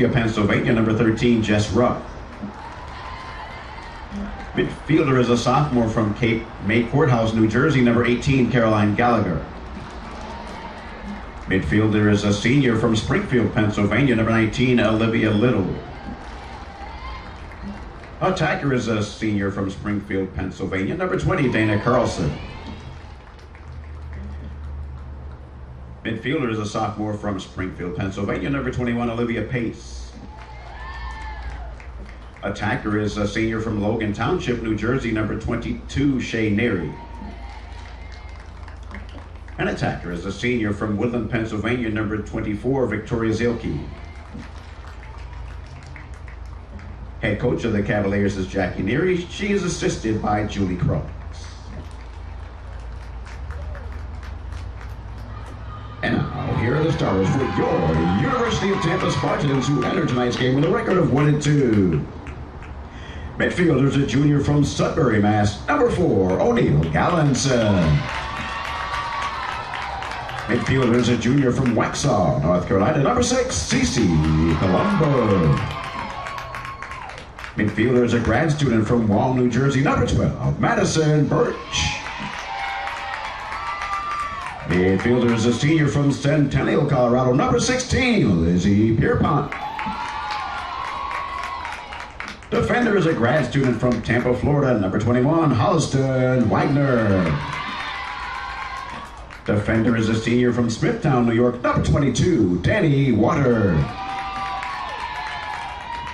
Pennsylvania, number 13, Jess Rupp. Midfielder is a sophomore from Cape May Courthouse, New Jersey, number 18, Caroline Gallagher. Midfielder is a senior from Springfield, Pennsylvania, number 19, Olivia Little. Attacker is a senior from Springfield, Pennsylvania, number 20, Dana Carlson. Midfielder is a sophomore from Springfield, Pennsylvania, number 21, Olivia Pace. Attacker is a senior from Logan Township, New Jersey, number 22, Shay Neri. An attacker is a senior from Woodland, Pennsylvania, number 24, Victoria Zielke. Head coach of the Cavaliers is Jackie Neri. She is assisted by Julie Cross. And now, here are the stars for your University of Tampa Spartans, who entered tonight's game with a record of 1-2. Midfielder is a junior from Sudbury, Mass., number 4, O'Neill Gallinson. Midfielder is a junior from Waxhaw, North Carolina, number 6, Cece Colombo. Midfielder is a grad student from Wall, New Jersey, number 12, Madison Birch. Midfielder is a senior from Centennial, Colorado, number 16, Lizzie Pierpont. Defender is a grad student from Tampa, Florida, number 21, Holliston Wagner. Defender is a senior from Smithtown, New York, number 22, Danny Water.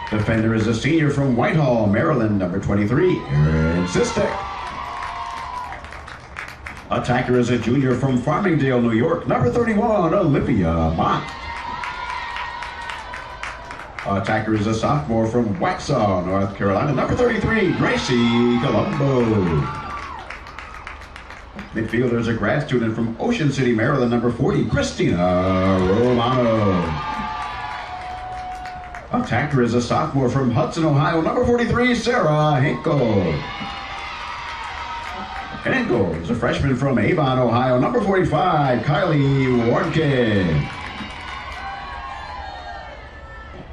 Defender is a senior from Whitehall, Maryland, number 23, Aaron Sistek. Attacker is a junior from Farmingdale, New York, number 31, Olivia Mott. Attacker is a sophomore from Waxhaw, North Carolina, number 33, Gracie Colombo. Midfielder is a grad student from Ocean City, Maryland, number 40, Christina Romano. Attacker is a sophomore from Hudson, Ohio, number 43, Sarah Hinkle. Hinkle is a freshman from Avon, Ohio, number 45, Kylie Warnke.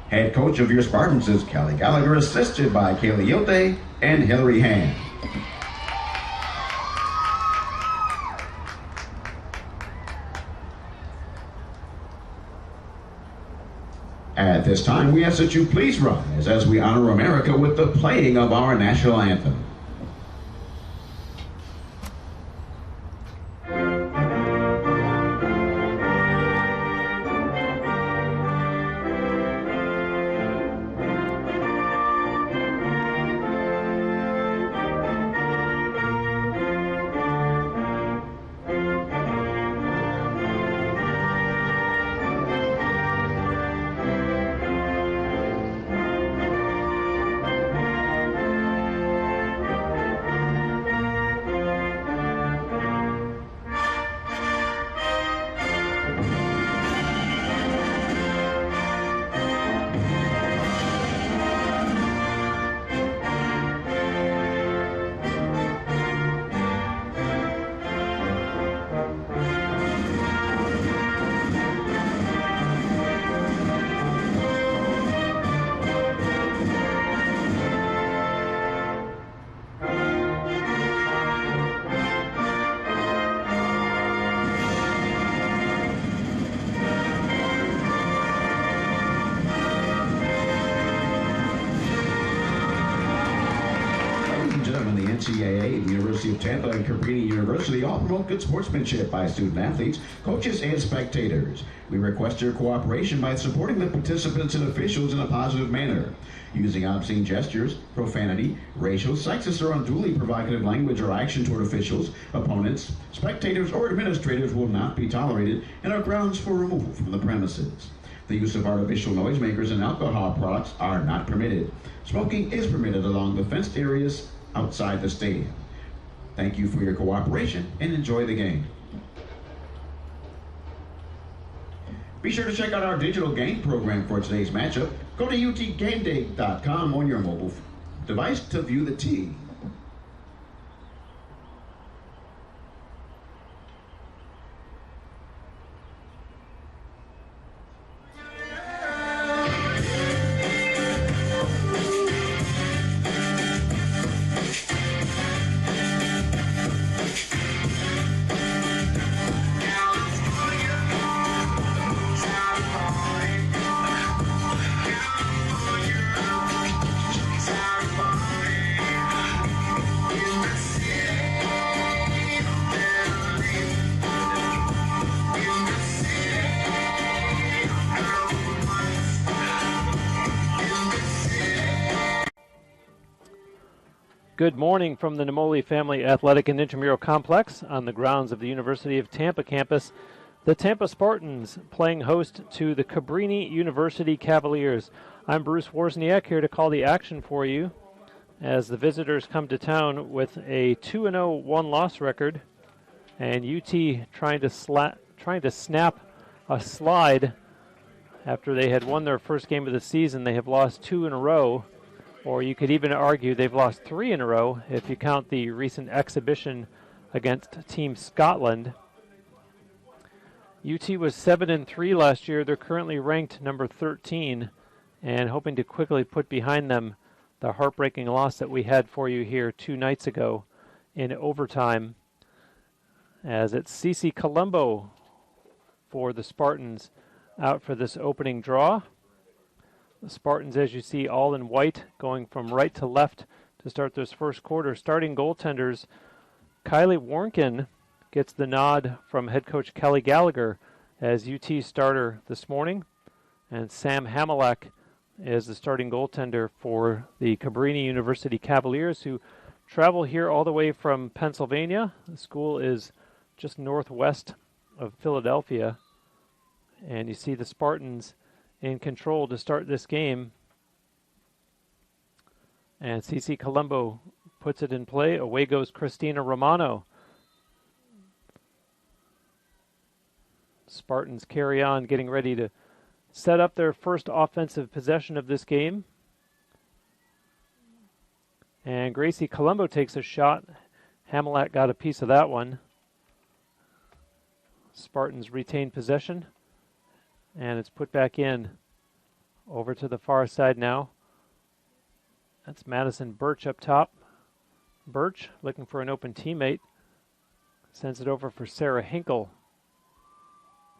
Head coach of your Spartans is Kelly Gallagher, assisted by Kaylee Yote and Hillary Hand. At this time, we ask that you please rise as we honor America with the playing of our national anthem. NCAA, the University of Tampa, and Cabrini University all promote good sportsmanship by student athletes, coaches, and spectators. We request your cooperation by supporting the participants and officials in a positive manner. Using obscene gestures, profanity, racial, sexist, or unduly provocative language or action toward officials, opponents, spectators, or administrators will not be tolerated and are grounds for removal from the premises. The use of artificial noisemakers and alcohol products are not permitted. Smoking is permitted along the fenced areas outside the stadium. Thank you for your cooperation and enjoy the game. Be sure to check out our digital game program for today's matchup. Go to utgameday.com on your mobile device to view the tee. Good morning from the Namoli Family Athletic and Intramural Complex on the grounds of the University of Tampa campus. The Tampa Spartans playing host to the Cabrini University Cavaliers. I'm Bruce Wozniak here to call the action for you as the visitors come to town with a 2-0 one-loss record, and UT trying to snap a slide after they had won their first game of the season. They have lost 2 in a row. Or you could even argue they've lost 3 in a row if you count the recent exhibition against Team Scotland. UT was 7-3 last year. They're currently ranked number 13 and hoping to quickly put behind them the heartbreaking loss that we had for you here 2 nights ago in overtime. As it's CC Colombo for the Spartans out for this opening draw. The Spartans, as you see, all in white, going from right to left to start this first quarter. Starting goaltenders, Kylie Warnken gets the nod from head coach Kelly Gallagher as UT starter this morning. And Sam Hamilek is the starting goaltender for the Cabrini University Cavaliers, who travel here all the way from Pennsylvania. The school is just northwest of Philadelphia. And you see the Spartans in control to start this game. And CC Colombo puts it in play. Away goes Christina Romano. Spartans carry on, getting ready to set up their first offensive possession of this game. And Gracie Colombo takes a shot. Hamilak got a piece of that one. Spartans retain possession. And it's put back in. Over to the far side now. That's Madison Birch up top. Birch looking for an open teammate. Sends it over for Sarah Hinkle.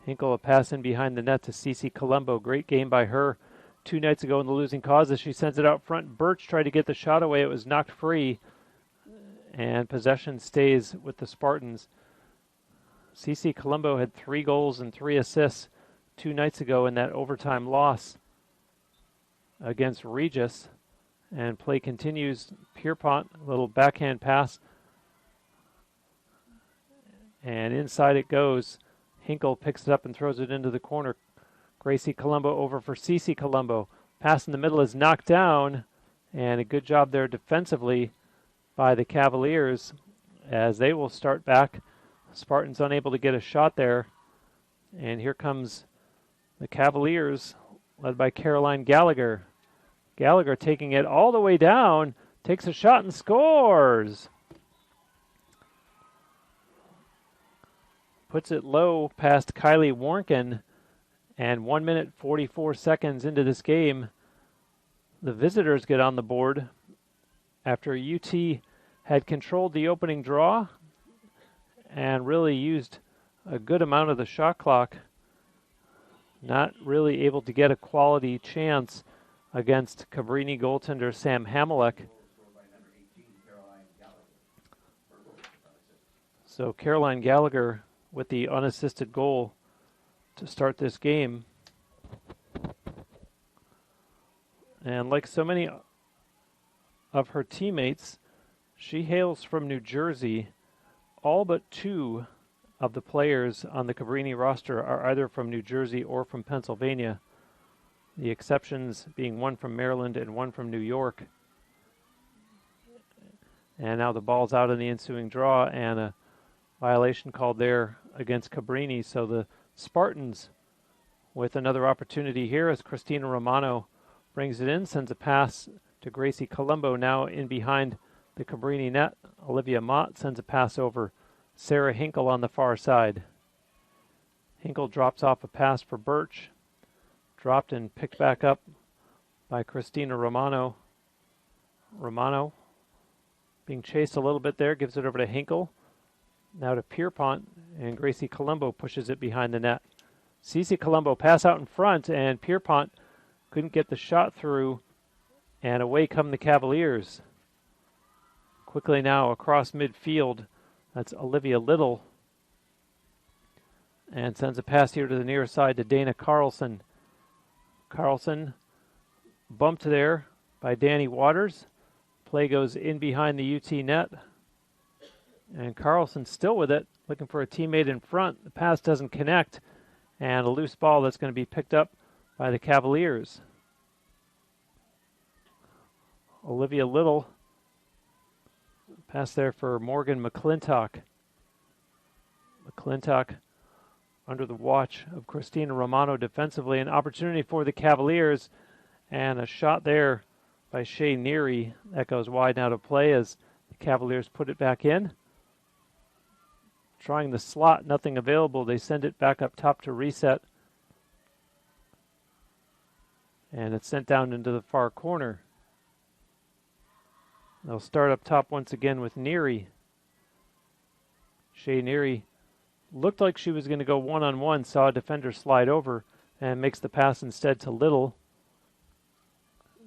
Hinkle a pass in behind the net to CC Colombo. Great game by her 2 nights ago in the losing cause as she sends it out front. Birch tried to get the shot away. It was knocked free. And possession stays with the Spartans. CC Colombo had 3 goals and 3 assists 2 nights ago in that overtime loss against Regis. And play continues. Pierpont, a little backhand pass. And inside it goes. Hinkle picks it up and throws it into the corner. Gracie Colombo over for CC Colombo. Pass in the middle is knocked down. And a good job there defensively by the Cavaliers as they will start back. Spartans unable to get a shot there. And here comes the Cavaliers, led by Caroline Gallagher. Gallagher taking it all the way down, takes a shot and scores. Puts it low past Kylie Warnken, and 1 minute 44 seconds into this game, the visitors get on the board after UT had controlled the opening draw and really used a good amount of the shot clock. Not really able to get a quality chance against Cabrini goaltender Sam Hamilek. So Caroline Gallagher with the unassisted goal to start this game. And like so many of her teammates, she hails from New Jersey. All but 2 of the players on the Cabrini roster are either from New Jersey or from Pennsylvania. The exceptions being 1 from Maryland and 1 from New York. And now the ball's out in the ensuing draw and a violation called there against Cabrini. So the Spartans with another opportunity here as Christina Romano brings it in, sends a pass to Gracie Colombo now in behind the Cabrini net. Olivia Mott sends a pass over Sarah Hinkle on the far side. Hinkle drops off a pass for Birch. Dropped and picked back up by Christina Romano. Romano being chased a little bit there, gives it over to Hinkle. Now to Pierpont, and Gracie Colombo pushes it behind the net. CC Colombo pass out in front, and Pierpont couldn't get the shot through, and away come the Cavaliers. Quickly now across midfield, that's Olivia Little. And sends a pass here to the near side to Dana Carlson. Carlson bumped there by Danny Waters. Play goes in behind the UT net. And Carlson still with it, looking for a teammate in front. The pass doesn't connect. And a loose ball that's going to be picked up by the Cavaliers. Olivia Little. Pass there for Morgan McClintock. McClintock under the watch of Christina Romano defensively. An opportunity for the Cavaliers. And a shot there by Shea Neary. That goes wide now to play as the Cavaliers put it back in. Trying the slot, nothing available. They send it back up top to reset. And it's sent down into the far corner. They'll start up top once again with Neary. Shea Neary looked like she was going to go one-on-one, saw a defender slide over, and makes the pass instead to Little.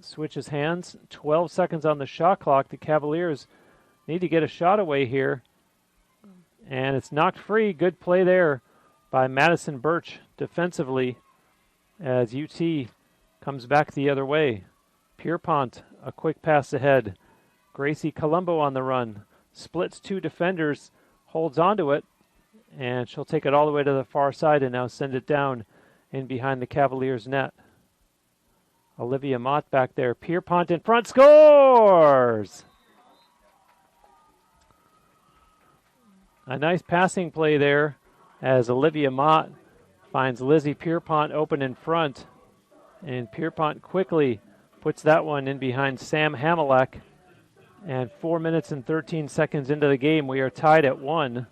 Switches hands. 12 seconds on the shot clock. The Cavaliers need to get a shot away here. And it's knocked free. Good play there by Madison Birch defensively as UT comes back the other way. Pierpont, a quick pass ahead. Gracie Colombo on the run. Splits two defenders, holds onto it, and she'll take it all the way to the far side and now send it down in behind the Cavaliers' net. Olivia Mott back there. Pierpont in front, scores! A nice passing play there as Olivia Mott finds Lizzie Pierpont open in front. And Pierpont quickly puts that one in behind Sam Hamelak. And 4 minutes and 13 seconds into the game, we are tied at 1.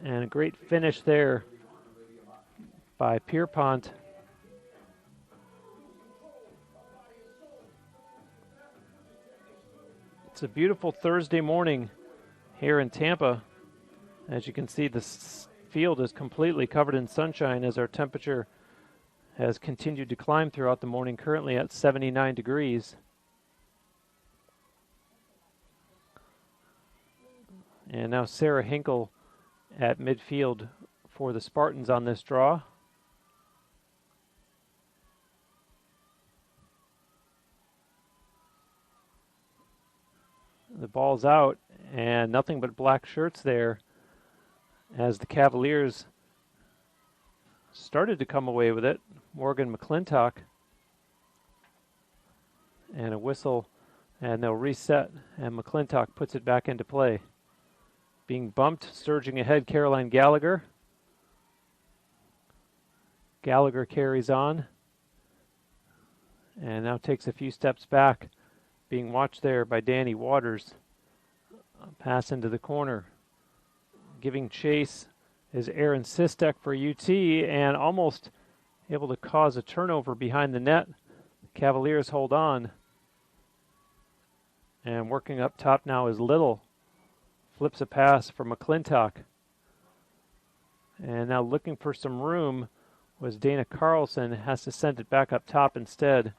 And a great finish there by Pierpont. It's a beautiful Thursday morning here in Tampa. As you can see, the field is completely covered in sunshine as our temperature has continued to climb throughout the morning, currently at 79 degrees. And now Sarah Hinkle at midfield for the Spartans on this draw. The ball's out, and nothing but black shirts there as the Cavaliers started to come away with it. Morgan McClintock. And a whistle, and they'll reset, and McClintock puts it back into play. Being bumped, surging ahead, Caroline Gallagher. Gallagher carries on, and now takes a few steps back. Being watched there by Danny Waters. Pass into the corner. Giving chase is Aaron Sistek for UT, and almost able to cause a turnover behind the net. The Cavaliers hold on. And working up top now is Little. Flips a pass for McClintock. And now looking for some room was Dana Carlson. Has to send it back up top instead.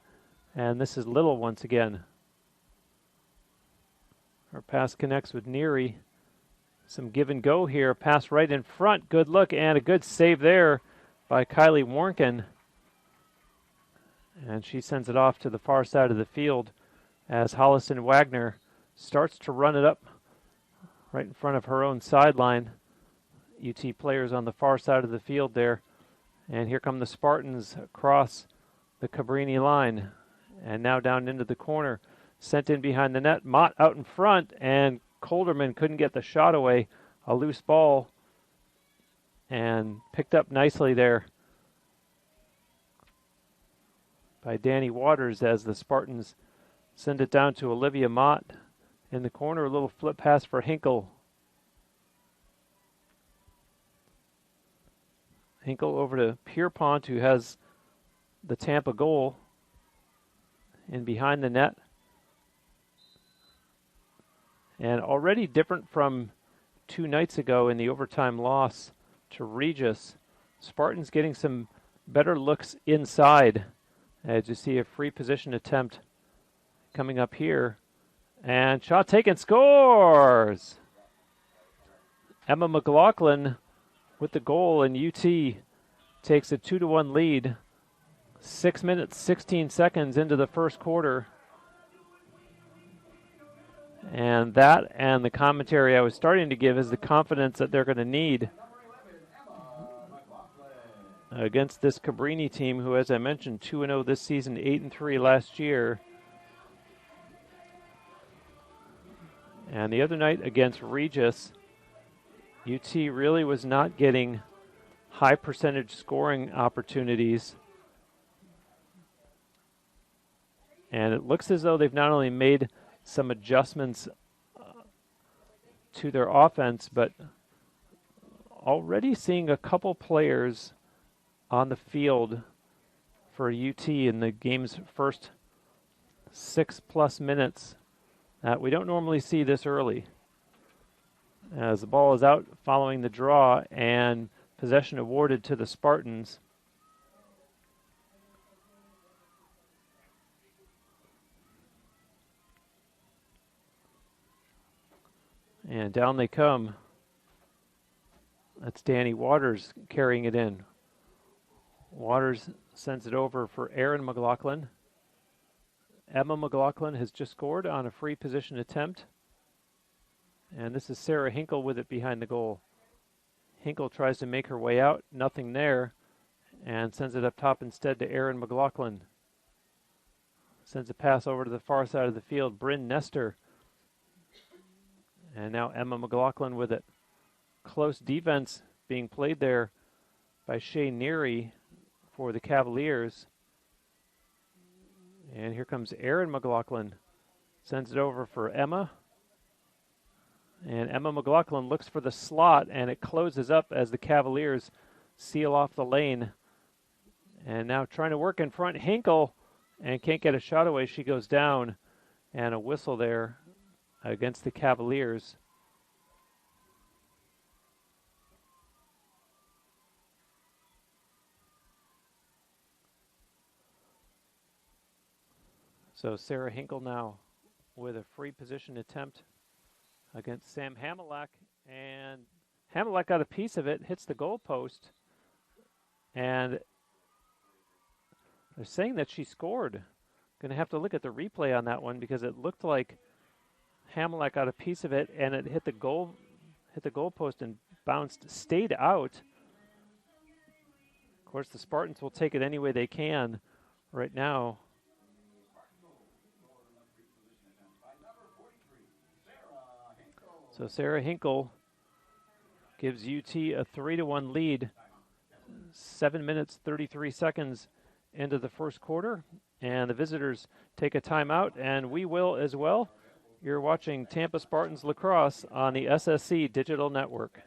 And this is Little once again. Our pass connects with Neary. Some give and go here. Pass right in front. Good look and a good save there by Kylie Warnken. And she sends it off to the far side of the field as Hollison Wagner starts to run it up right in front of her own sideline. UT players on the far side of the field there. And here come the Spartans across the Cabrini line. And now down into the corner. Sent in behind the net. Mott out in front, and Colderman couldn't get the shot away. A loose ball, and picked up nicely there by Danny Waters as the Spartans send it down to Olivia Mott in the corner. A little flip pass for Hinkle. Hinkle over to Pierpont, who has the Tampa goal, in behind the net. And already different from 2 nights ago in the overtime loss to Regis. Spartans getting some better looks inside. As you see a free position attempt coming up here. And shot taken, scores! Emma McLaughlin with the goal, and UT takes a 2-1 lead 6 minutes, 16 seconds into the first quarter. And that and the commentary I was starting to give is the confidence that they're going to need against this Cabrini team who, as I mentioned, 2-0 this season, 8-3 last year. And the other night against Regis, UT really was not getting high percentage scoring opportunities. And it looks as though they've not only made some adjustments to their offense, but already seeing a couple players on the field for UT in the game's first 6+ minutes that we don't normally see this early. As the ball is out following the draw and possession awarded to the Spartans. And down they come. That's Danny Waters carrying it in. Waters sends it over for Aaron McLaughlin. Emma McLaughlin has just scored on a free position attempt. And this is Sarah Hinkle with it behind the goal. Hinkle tries to make her way out, nothing there, and sends it up top instead to Aaron McLaughlin. Sends a pass over to the far side of the field, Bryn Nestor. And now Emma McLaughlin with it. Close defense being played there by Shay Neary for the Cavaliers. And here comes Aaron McLaughlin. Sends it over for Emma. And Emma McLaughlin looks for the slot, and it closes up as the Cavaliers seal off the lane. And now trying to work in front, Hinkle, and can't get a shot away. She goes down, and a whistle there against the Cavaliers. So Sarah Hinkle now with a free position attempt against Sam Hamilak, and Hamilak got a piece of it, hits the goal post, and they're saying that she scored. Going to have to look at the replay on that one because it looked like Hamilak got a piece of it and it hit the goal post and bounced, stayed out. Of course, the Spartans will take it any way they can right now. So Sarah Hinkle gives UT a 3-1 lead. 7 minutes, 33 seconds into the first quarter. And the visitors take a timeout, and we will as well. You're watching Tampa Spartans Lacrosse on the SSC Digital Network.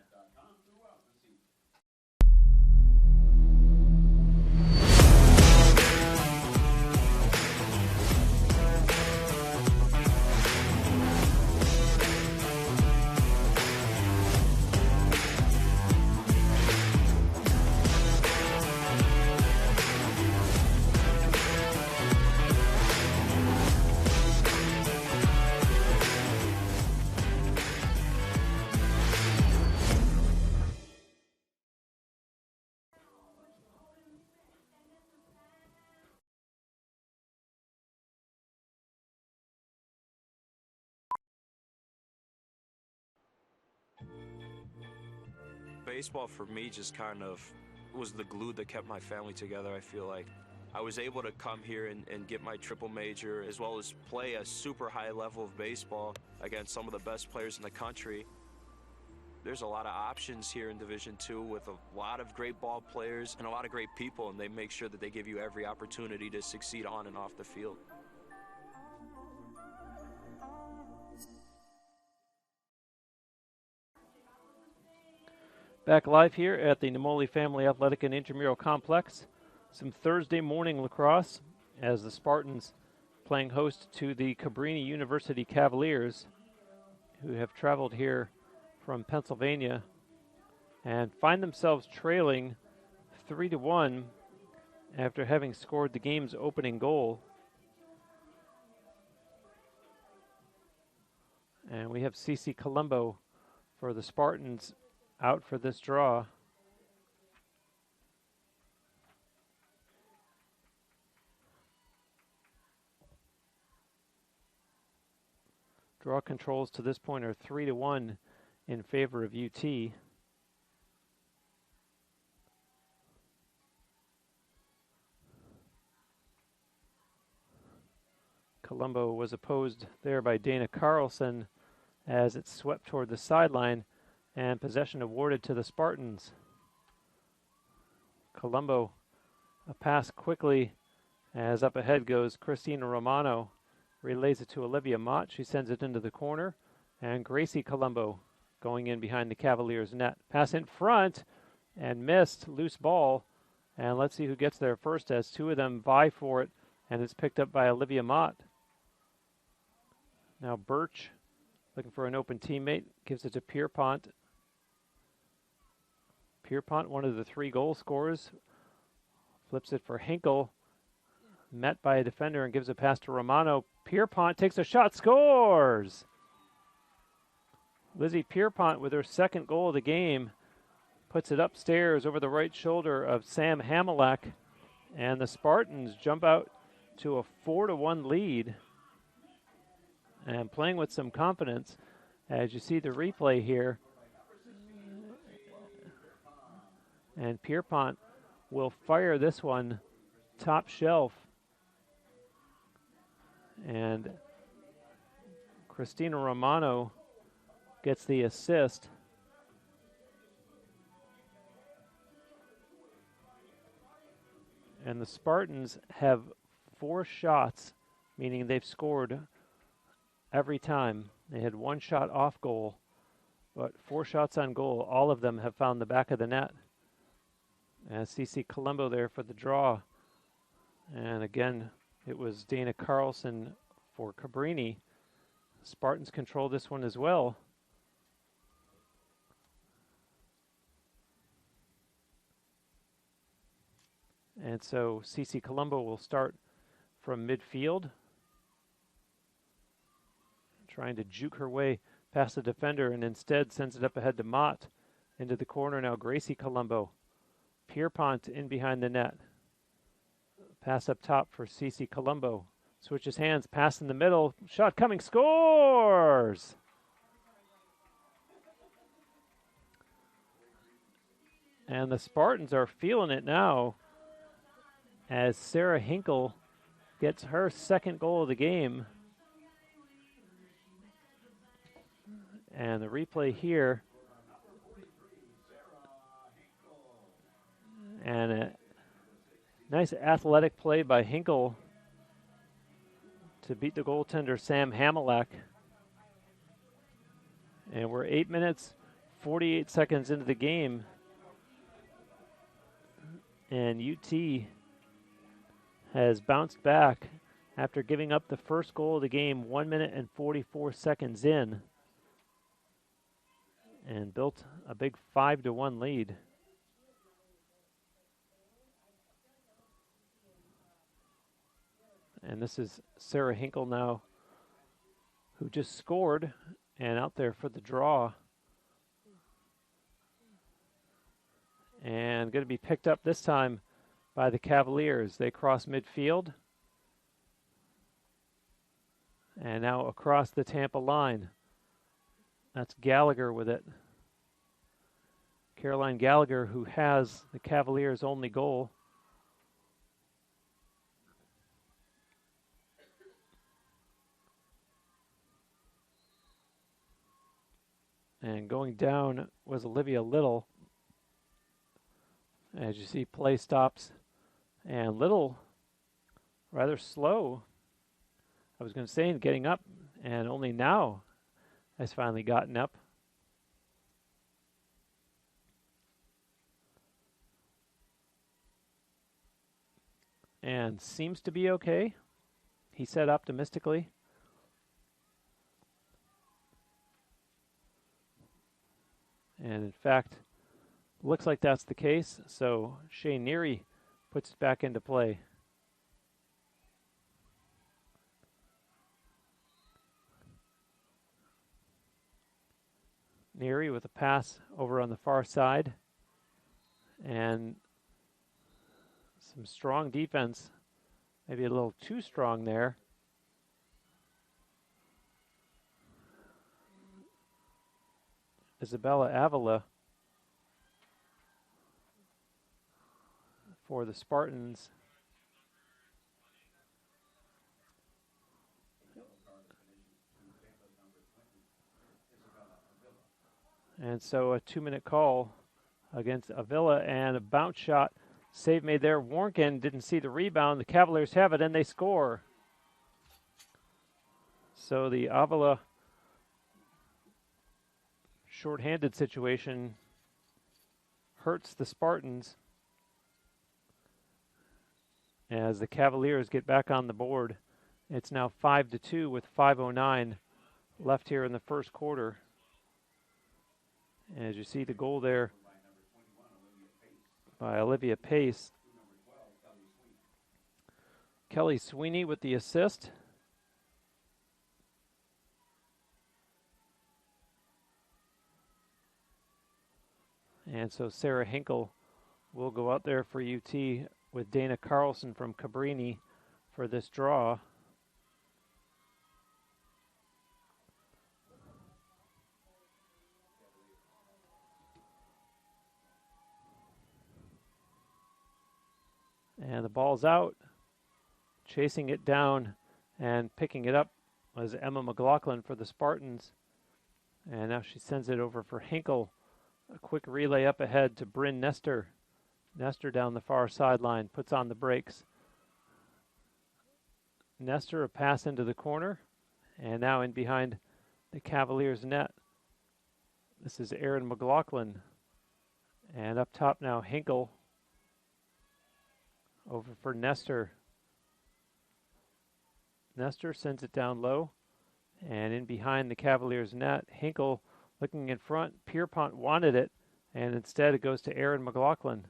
Baseball for me just kind of was the glue that kept my family together. I feel like I was able to come here and get my triple major as well as play a super high level of baseball against some of the best players in the country. There's a lot of options here in Division II with a lot of great ball players and a lot of great people, and they make sure that they give you every opportunity to succeed on and off the field. Back live here at the Namoli Family Athletic and Intramural Complex. Some Thursday morning lacrosse as the Spartans playing host to the Cabrini University Cavaliers, who have traveled here from Pennsylvania and find themselves trailing 3-1 after having scored the game's opening goal. And we have Cece Colombo for the Spartans out for this draw. Draw controls to this point are 3-1 in favor of UT. Colombo was opposed there by Dana Carlson as it swept toward the sideline, and possession awarded to the Spartans. Colombo, a pass quickly as up ahead goes Christina Romano, relays it to Olivia Mott. She sends it into the corner, and Gracie Colombo going in behind the Cavaliers' net. Pass in front and missed, loose ball, and let's see who gets there first as two of them vie for it, and it's picked up by Olivia Mott. Now Birch, looking for an open teammate, gives it to Pierpont. Pierpont, one of the 3 goal scorers, flips it for Hinkle, met by a defender and gives a pass to Romano. Pierpont takes a shot, scores! Lizzie Pierpont with her 2nd goal of the game puts it upstairs over the right shoulder of Sam Hamilak, and the Spartans jump out to a 4-1 lead and playing with some confidence as you see the replay here. And Pierpont will fire this one top shelf. And Christina Romano gets the assist. And the Spartans have 4 shots, meaning they've scored every time. They had 1 shot off goal, but 4 shots on goal. All of them have found the back of the net. As CC Colombo there for the draw. And again, it was Dana Carlson for Cabrini. Spartans control this one as well. And so CC Colombo will start from midfield, trying to juke her way past the defender, and instead sends it up ahead to Mott. Into the corner now, Gracie Colombo. Pierpont in behind the net. Pass up top for CC Colombo. Switches hands, pass in the middle. Shot coming, scores! And the Spartans are feeling it now as Sarah Hinkle gets her 2nd goal of the game. And the replay here. And a nice athletic play by Hinkle to beat the goaltender Sam Hamilak. And we're 8 minutes, 48 seconds into the game. And UT has bounced back after giving up the first goal of the game 1 minute and 44 seconds in, and built a big 5-1 lead. And this is Sarah Hinkle now, who just scored and out there for the draw. And going to be picked up this time by the Cavaliers. They cross midfield. And now across the Tampa line. That's Gallagher with it. Caroline Gallagher, who has the Cavaliers' only goal. And going down was Olivia Little. As you see, play stops. And Little, rather slow, I was going to say, in getting up, and only now has finally gotten up. And seems to be okay, he said optimistically. And in fact, looks like that's the case, so Shane Neary puts it back into play. Neary with a pass over on the far side, and some strong defense, maybe a little too strong there. Isabella Avila for the Spartans. And so a 2-minute call against Avila, and a bounce shot. Save made there. Warnken didn't see the rebound. The Cavaliers have it, and they score. So the Avila shorthanded situation hurts the Spartans as the Cavaliers get back on the board. It's now 5-2 with 5:09 left here in the first quarter. As you see the goal there by Olivia Pace. Kelly Sweeney with the assist. And so Sarah Hinkle will go out there for UT with Dana Carlson from Cabrini for this draw. And the ball's out. Chasing it down and picking it up was Emma McLaughlin for the Spartans. And now she sends it over for Hinkle. A quick relay up ahead to Bryn Nestor. Nestor down the far sideline, puts on the brakes. Nestor, a pass into the corner, and now in behind the Cavaliers net. This is Erin McLaughlin. And up top now, Hinkle. Over for Nestor. Nestor sends it down low, and in behind the Cavaliers net, Hinkle looking in front. Pierpont wanted it, and instead it goes to Erin McLaughlin.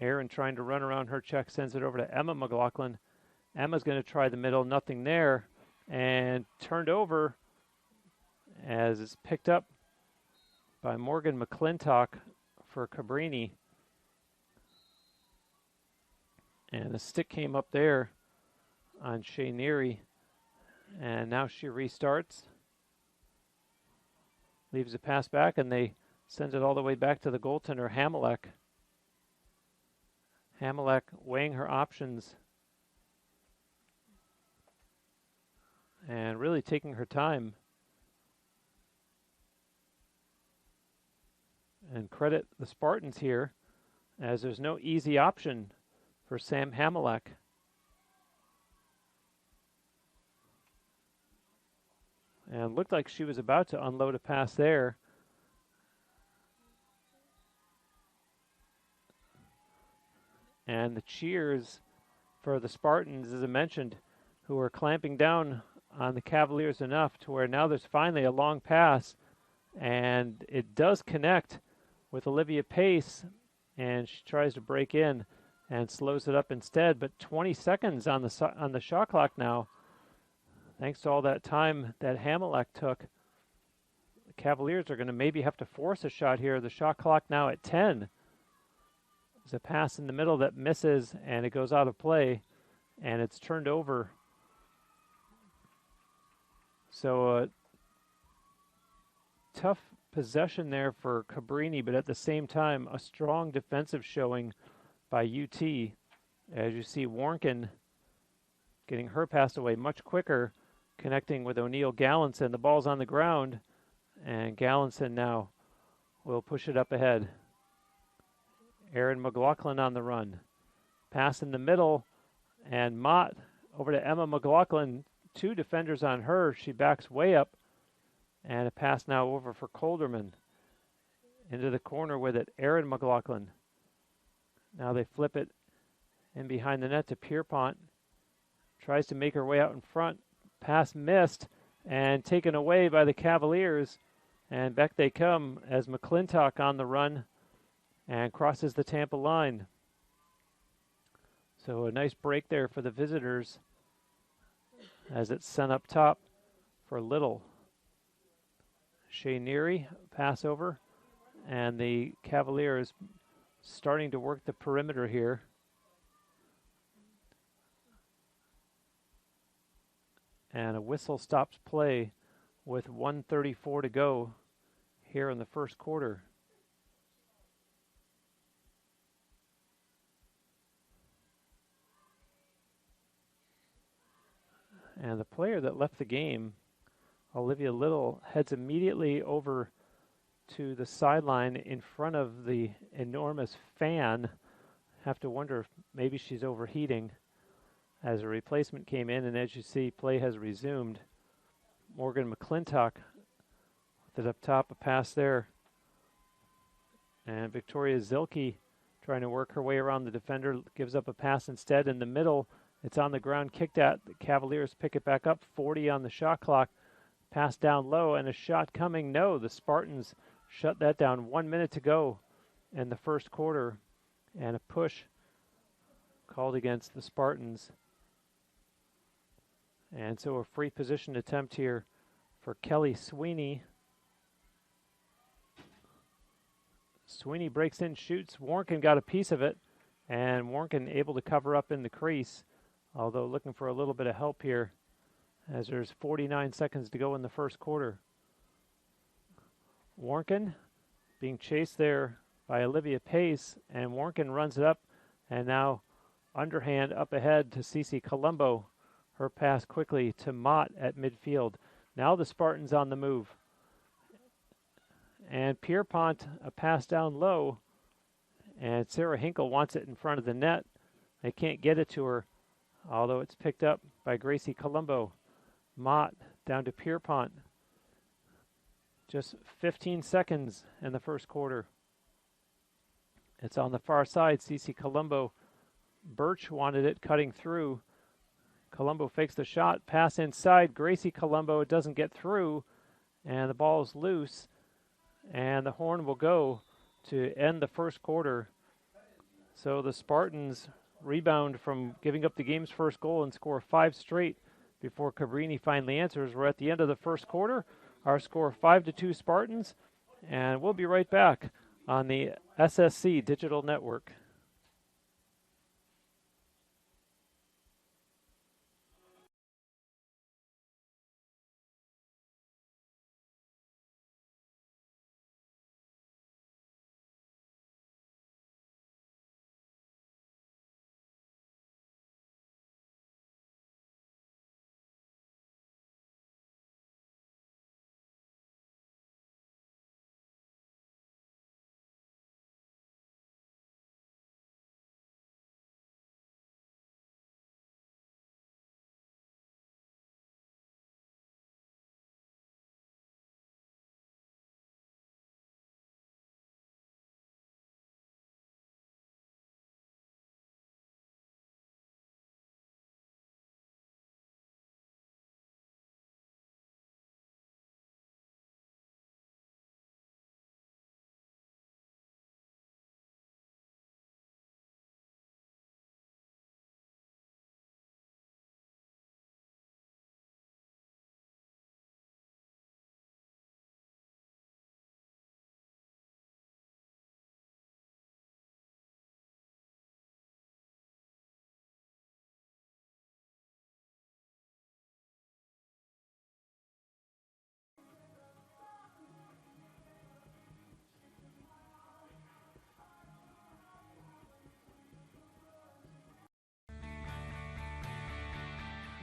Erin trying to run around her check, sends it over to Emma McLaughlin. Emma's going to try the middle, nothing there, and turned over as it's picked up by Morgan McClintock for Cabrini. And the stick came up there on Shea Neary, and now she restarts. Leaves the pass back, and they send it all the way back to the goaltender, Hamelek. Hamelek weighing her options and really taking her time. And credit the Spartans here, as there's no easy option for Sam Hamelek. And looked like she was about to unload a pass there. And the cheers for the Spartans, as I mentioned, who are clamping down on the Cavaliers enough to where now there's finally a long pass, and it does connect with Olivia Pace, and she tries to break in and slows it up instead. But 20 seconds on the shot clock now. Thanks to all that time that Hamelek took, the Cavaliers are going to maybe have to force a shot here. The shot clock now at 10. There's a pass in the middle that misses, and it goes out of play, and it's turned over. So tough possession there for Cabrini, but at the same time, a strong defensive showing by UT. As you see, Warnken getting her pass away much quicker, connecting with O'Neill Gallinson. The ball's on the ground, and Gallinson now will push it up ahead. Erin McLaughlin on the run. Pass in the middle, and Mott over to Emma McLaughlin. Two defenders on her. She backs way up, and a pass now over for Colderman. Into the corner with it, Erin McLaughlin. Now they flip it in behind the net to Pierpont. Tries to make her way out in front. Pass missed and taken away by the Cavaliers. And back they come as McClintock on the run and crosses the Tampa line. So a nice break there for the visitors as it's sent up top for Little. Shea Neary, pass over, and the Cavaliers starting to work the perimeter here. And a whistle stops play with 1:34 to go here in the first quarter. And the player that left the game, Olivia Little, heads immediately over to the sideline in front of the enormous fan. Have to wonder if maybe she's overheating, as a replacement came in, and as you see, play has resumed. Morgan McClintock with it up top, a pass there. And Victoria Zilke trying to work her way around the defender, gives up a pass instead in the middle. It's on the ground, kicked at. The Cavaliers pick it back up, 40 on the shot clock. Pass down low, and a shot coming. No, the Spartans shut that down. 1 minute to go in the first quarter, and a push called against the Spartans. And so a free position attempt here for Kelly Sweeney. Sweeney breaks in, shoots. Warnken got a piece of it, and Warnken able to cover up in the crease, although looking for a little bit of help here as there's 49 seconds to go in the first quarter. Warnken being chased there by Olivia Pace, and Warnken runs it up, and now underhand up ahead to Cece Colombo. Her pass quickly to Mott at midfield. Now the Spartans on the move. And Pierpont, a pass down low, and Sarah Hinkle wants it in front of the net. They can't get it to her, although it's picked up by Gracie Colombo. Mott down to Pierpont. Just 15 seconds in the first quarter. It's on the far side. Cece Colombo. Birch wanted it, cutting through. Colombo fakes the shot. Pass inside. Gracie Colombo. It doesn't get through, and the ball is loose. And the horn will go to end the first quarter. So the Spartans rebound from giving up the game's first goal and score 5 straight before Cabrini finally answers. We're at the end of the first quarter. Our score 5-2 Spartans. And we'll be right back on the SSC Digital Network.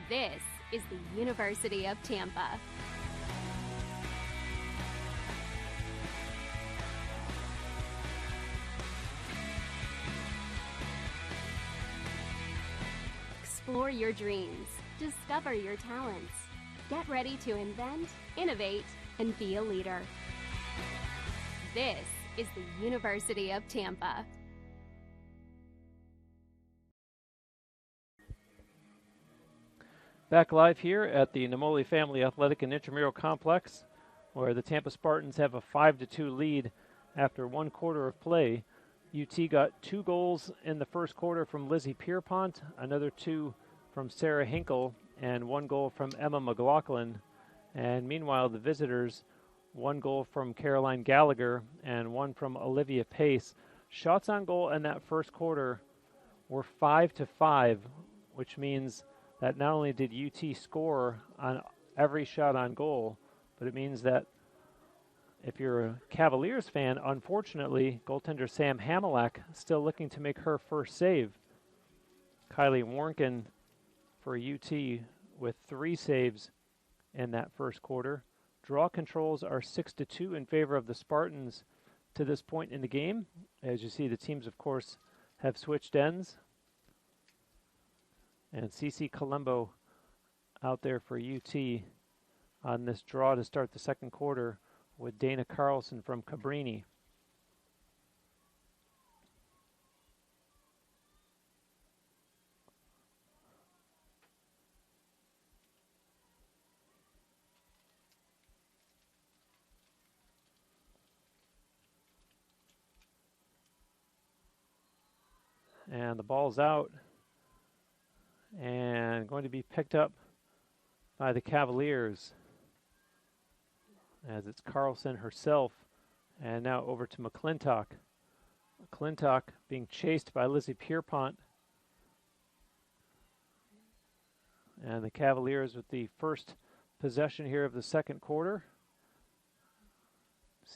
This is the University of Tampa. Explore your dreams. Discover your talents. Get ready to invent, innovate, and be a leader. This is the University of Tampa. Back live here at the Namoli Family Athletic and Intramural Complex, where the Tampa Spartans have a 5-2 lead after 1 quarter of play. UT got 2 goals in the first quarter from Lizzie Pierpont, another 2 from Sarah Hinkle, and 1 goal from Emma McLaughlin. And meanwhile, the visitors, 1 goal from Caroline Gallagher and 1 from Olivia Pace. Shots on goal in that first quarter were 5-5, which means that not only did UT score on every shot on goal, but it means that if you're a Cavaliers fan, unfortunately, goaltender Sam Hamilak still looking to make her first save. Kylie Warnken for UT with 3 saves in that first quarter. Draw controls are 6-2 in favor of the Spartans to this point in the game. As you see, the teams, of course, have switched ends. And CC Colombo out there for UT on this draw to start the second quarter with Dana Carlson from Cabrini. And the ball's out and going to be picked up by the Cavaliers as it's Carlson herself, and now over to McClintock. McClintock being chased by Lizzie Pierpont, and the Cavaliers with the first possession here of the second quarter.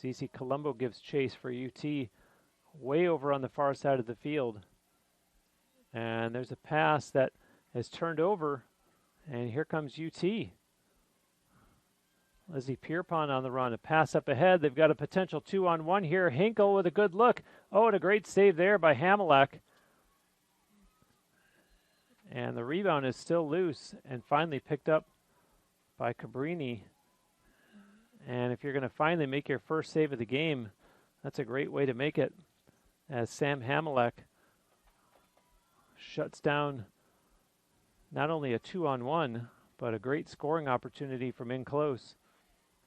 CC Colombo gives chase for UT way over on the far side of the field. And there's a pass that is turned over, and here comes UT. Lizzie Pierpont on the run. A pass up ahead. They've got a potential 2-on-1 here. Hinkle with a good look. Oh, and a great save there by Hamilak. And the rebound is still loose and finally picked up by Cabrini. And if you're going to finally make your first save of the game, that's a great way to make it, as Sam Hamilak shuts down not only a 2-on-1, but a great scoring opportunity from in close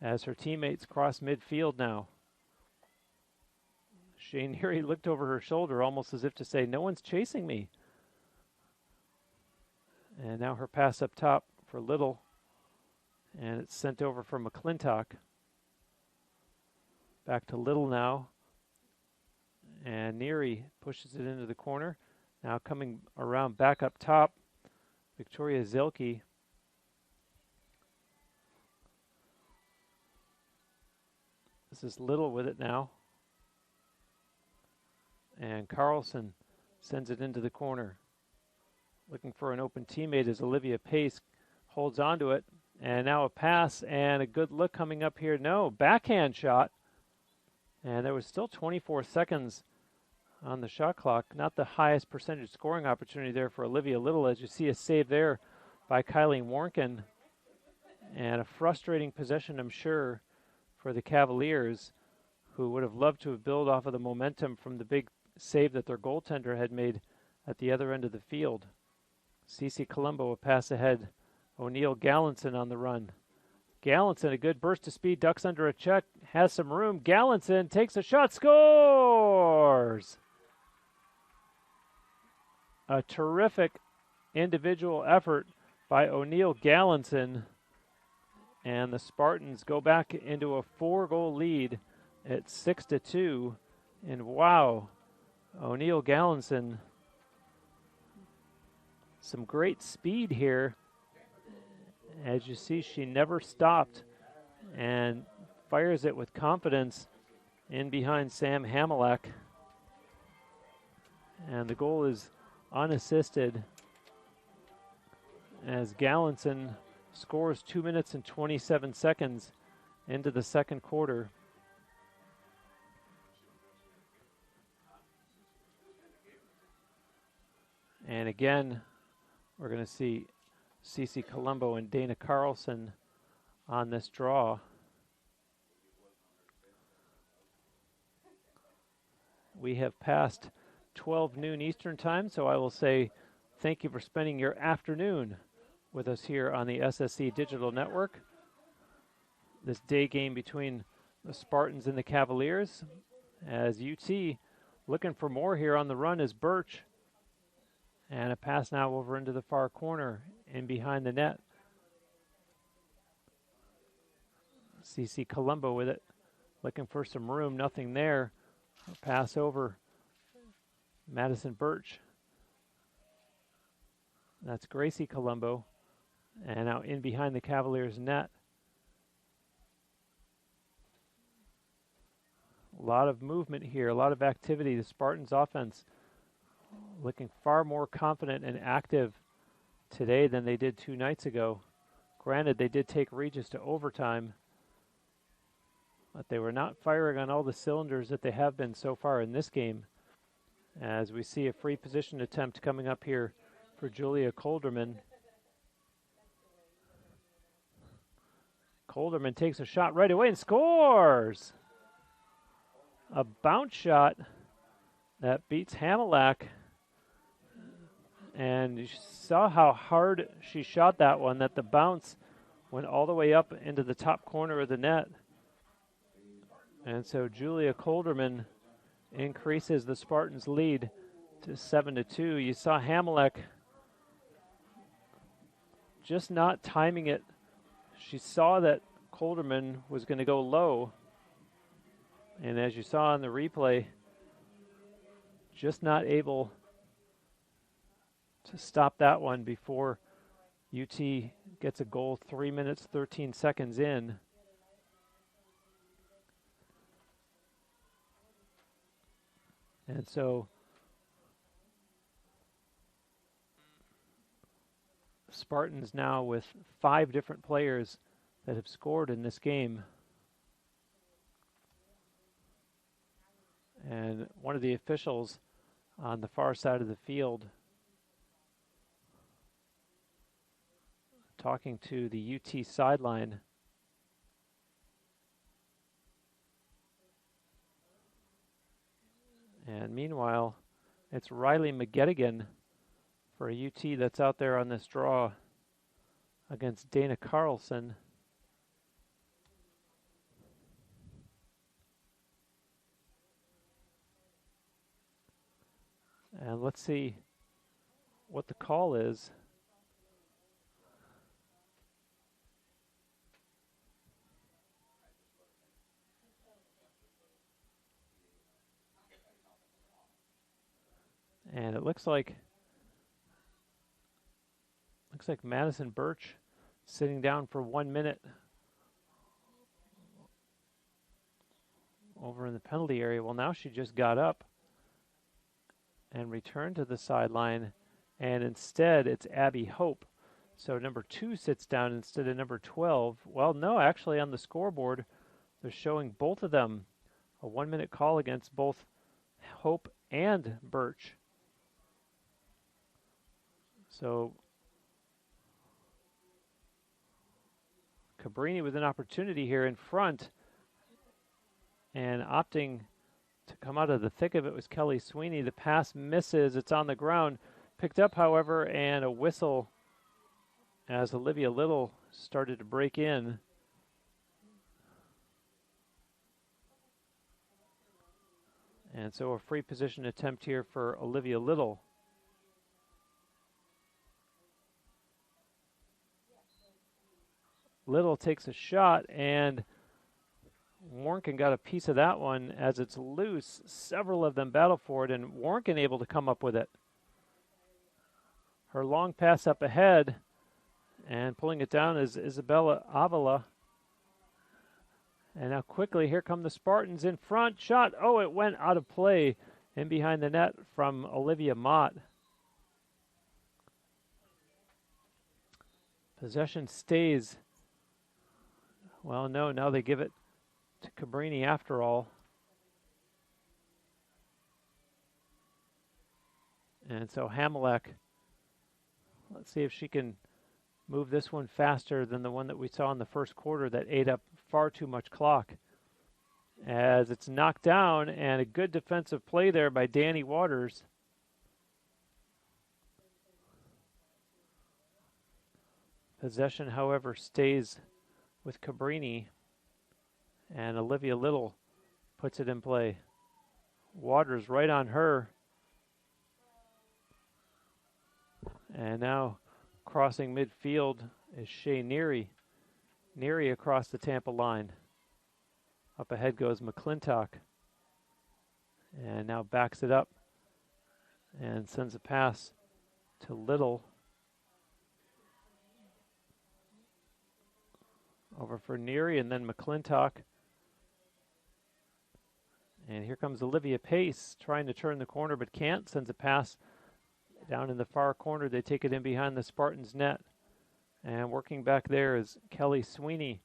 as her teammates cross midfield now. Shane Neary looked over her shoulder almost as if to say, no one's chasing me. And now her pass up top for Little, and it's sent over for McClintock. Back to Little now, and Neary pushes it into the corner. Now coming around back up top, Victoria Zilke. This is Little with it now. And Carlson sends it into the corner. Looking for an open teammate as Olivia Pace holds onto it. And now a pass and a good look coming up here. No, backhand shot. And there was still 24 seconds on the shot clock. Not the highest percentage scoring opportunity there for Olivia Little, as you see a save there by Kylie Warnken. And a frustrating possession, I'm sure, for the Cavaliers, who would have loved to have built off of the momentum from the big save that their goaltender had made at the other end of the field. CC Colombo a pass ahead. O'Neill Gallinson on the run. Gallinson, a good burst of speed, ducks under a check, has some room. Gallinson takes a shot, scores! A terrific individual effort by O'Neill Gallinson, and the Spartans go back into a 4-goal lead at 6-2. And wow, O'Neill Gallinson, some great speed here. As you see, she never stopped and fires it with confidence in behind Sam Hamilak. And the goal is unassisted as Gallinson scores 2 minutes and 27 seconds into the second quarter. And again, we're going to see CC Colombo and Dana Carlson on this draw. We have passed 12 noon Eastern time, so I will say thank you for spending your afternoon with us here on the SSC Digital Network. This day game between the Spartans and the Cavaliers, as UT looking for more here on the run is Birch. And a pass now over into the far corner and behind the net. CC Colombo with it, looking for some room, nothing there. A pass over Madison Birch. That's Gracie Colombo. And now in behind the Cavaliers net. lot of movement here, a lot of activity. The Spartans offense looking far more confident and active today than they did 2 nights ago. Granted, they did take Regis to overtime, but they were not firing on all the cylinders that they have been so far in this game. As we see a free position attempt coming up here for Julia Kolderman. Kolderman takes a shot right away and scores! A bounce shot that beats Hamilak. And you saw how hard she shot that one, that the bounce went all the way up into the top corner of the net. And so Julia Kolderman increases the Spartans' lead to 7-2. You saw Hamilak just not timing it. She saw that Kolderman was going to go low. And as you saw in the replay, just not able to stop that one before UT gets a goal 3 minutes, 13 seconds in. And so Spartans now with 5 different players that have scored in this game. And one of the officials on the far side of the field talking to the UT sideline. And meanwhile, it's Riley McGettigan for a UT that's out there on this draw against Dana Carlson. And let's see what the call is. And it looks like Madison Birch sitting down for 1 minute over in the penalty area. Well, now she just got up and returned to the sideline, and instead it's Abby Hope. So number 2 sits down instead of number 12. Well, no, actually on the scoreboard, they're showing both of them a 1 minute call against both Hope and Birch. So Cabrini with an opportunity here in front, and opting to come out of the thick of it was Kelly Sweeney. The pass misses. It's on the ground. Picked up, however, and a whistle as Olivia Little started to break in. And so a free position attempt here for Olivia Little. Little takes a shot, and Warnken got a piece of that one as it's loose. Several of them battle for it, and Warnken able to come up with it. Her long pass up ahead, and pulling it down is Isabella Avila. And now quickly, here come the Spartans in front. Shot, oh, it went out of play in behind the net from Olivia Mott. Possession stays. Well, no, now they give it to Cabrini after all. And so Hamilak, let's see if she can move this one faster than the one that we saw in the first quarter that ate up far too much clock. As it's knocked down, and a good defensive play there by Danny Waters. Possession, however, stays with Cabrini, and Olivia Little puts it in play. Waters right on her. And now crossing midfield is Shea Neary. Neary across the Tampa line. Up ahead goes McClintock. And now backs it up and sends a pass to Little. Over for Neary, and then McClintock. And here comes Olivia Pace trying to turn the corner but can't. Sends a pass down in the far corner. They take it in behind the Spartans net. And working back there is Kelly Sweeney.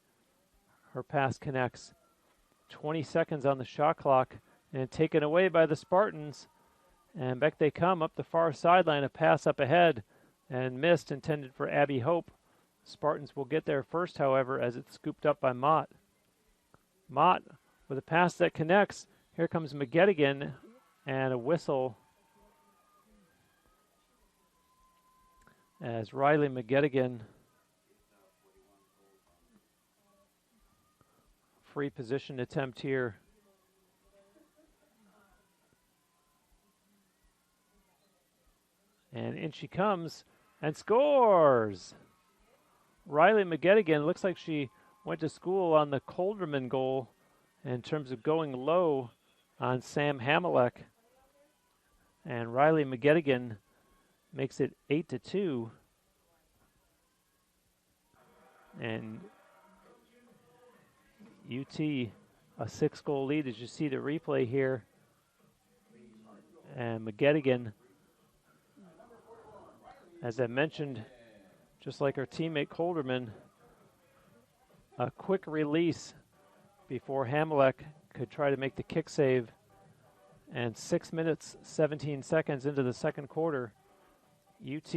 Her pass connects. 20 seconds on the shot clock and taken away by the Spartans. And back they come up the far sideline. A pass up ahead and missed, intended for Abby Hope. Spartans will get there first, however, as it's scooped up by Mott. Mott with a pass that connects. Here comes McGettigan and a whistle as Riley McGettigan, free position attempt here. And in she comes and scores! Riley McGettigan, looks like she went to school on the Colderman goal in terms of going low on Sam Hamelek. And Riley McGettigan makes it 8-2. And UT a 6-goal lead as you see the replay here. And McGettigan, as I mentioned, just like our teammate Colderman, a quick release before Hamelek could try to make the kick save. And 6 minutes, 17 seconds into the second quarter, UT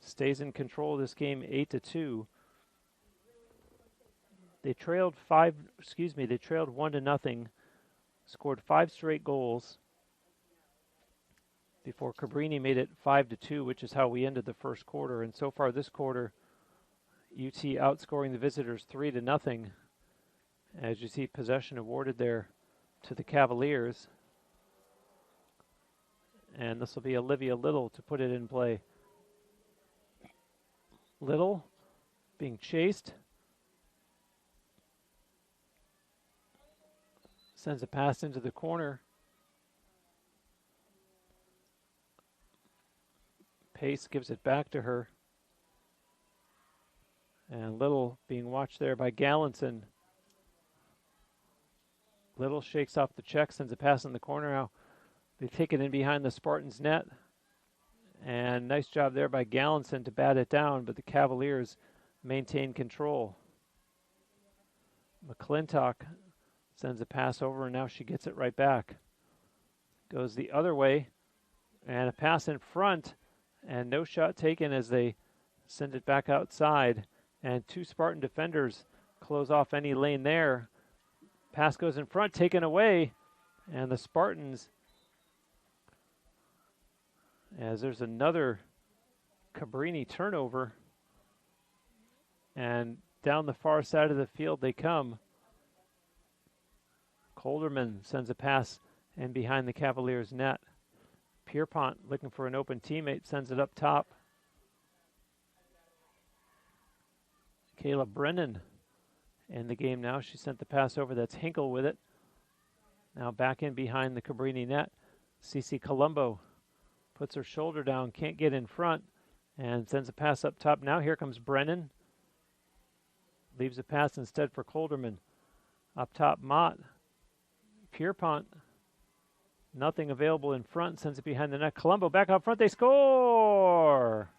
stays in control of this game 8-2. They trailed 1-0, scored 5 straight goals before Cabrini made it 5-2, which is how we ended the first quarter. And so far this quarter, UT outscoring the visitors 3-0. As you see, possession awarded there to the Cavaliers. And this will be Olivia Little to put it in play. Little being chased. Sends a pass into the corner. Pace gives it back to her. And Little being watched there by Gallinson. Little shakes off the check, sends a pass in the corner. Now they take it in behind the Spartans net. And nice job there by Gallinson to bat it down, but the Cavaliers maintain control. McClintock sends a pass over, and now she gets it right back. Goes the other way, and a pass in front, and no shot taken as they send it back outside. And 2 Spartan defenders close off any lane there. Pass goes in front, taken away, and the Spartans, as there's another Cabrini turnover, and down the far side of the field they come. Colderman sends a pass in behind the Cavaliers' net. Pierpont looking for an open teammate, sends it up top. Kayla Brennan in the game now. She sent the pass over. That's Hinkle with it. Now back in behind the Cabrini net. Cece Colombo puts her shoulder down, can't get in front, and sends a pass up top. Now here comes Brennan. Leaves a pass instead for Colderman. Up top, Mott. Pierpont. Nothing available in front. Sends it behind the net. Colombo back up front. They score!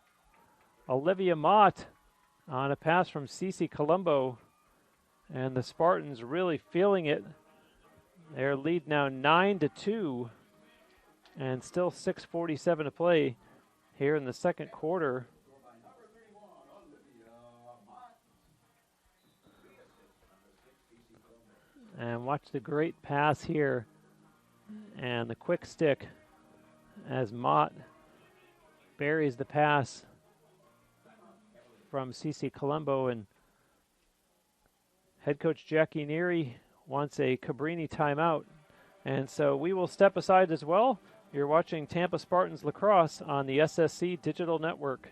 Olivia Mott on a pass from Cece Colombo. And the Spartans really feeling it. Their lead now 9-2. And still 6:47 to play here in the second quarter. And watch the great pass here. And the quick stick as Mott buries the pass from Cece Colombo. And head coach Jackie Neary wants a Cabrini timeout. And so we will step aside as well. You're watching Tampa Spartans Lacrosse on the SSC Digital Network.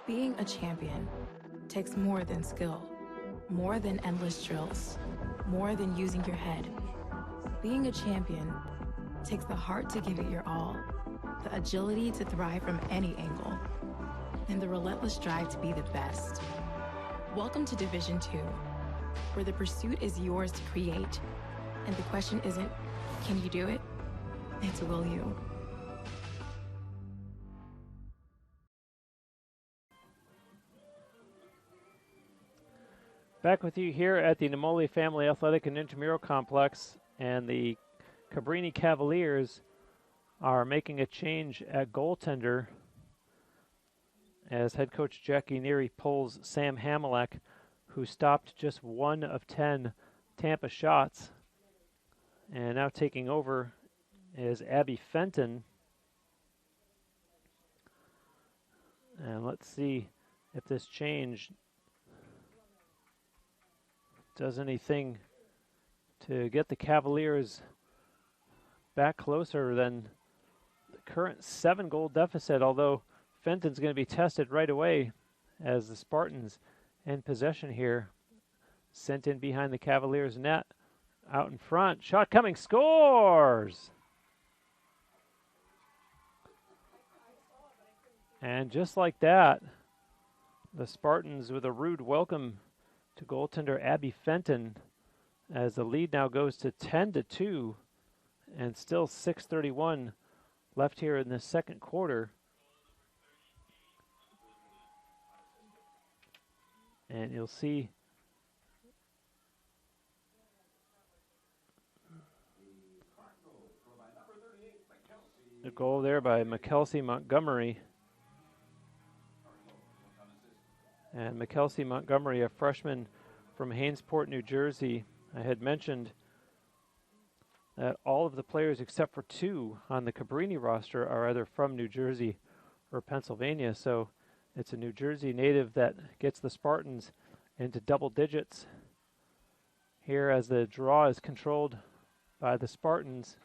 Being a champion takes more than skill, more than endless drills, more than using your head. Being a champion takes the heart to give it your all, the agility to thrive from any angle, and the relentless drive to be the best. Welcome to Division 2, where the pursuit is yours to create, and the question isn't, can you do it? It's, will you? Back with you here at the Namoli Family Athletic and Intramural Complex, and the Cabrini Cavaliers are making a change at goaltender as head coach Jackie Neary pulls Sam Hamilek, who stopped just 1 of 10 Tampa shots. And now taking over is Abby Fenton. And let's see if this change does anything to get the Cavaliers back closer than the current 7-goal deficit, although Fenton's going to be tested right away as the Spartans in possession here. Sent in behind the Cavaliers' net. Out in front. Shot coming. Scores! And just like that, the Spartans with a rude welcome to goaltender Abby Fenton, as the lead now goes to 10-2, and still 6:31 left here in the second quarter. And you'll see the goal there by McKelsey Montgomery. And McKelsey Montgomery, a freshman from Hainesport, New Jersey. I had mentioned that all of the players except for 2 on the Cabrini roster are either from New Jersey or Pennsylvania. So it's a New Jersey native that gets the Spartans into double digits here as the draw is controlled by the Spartans.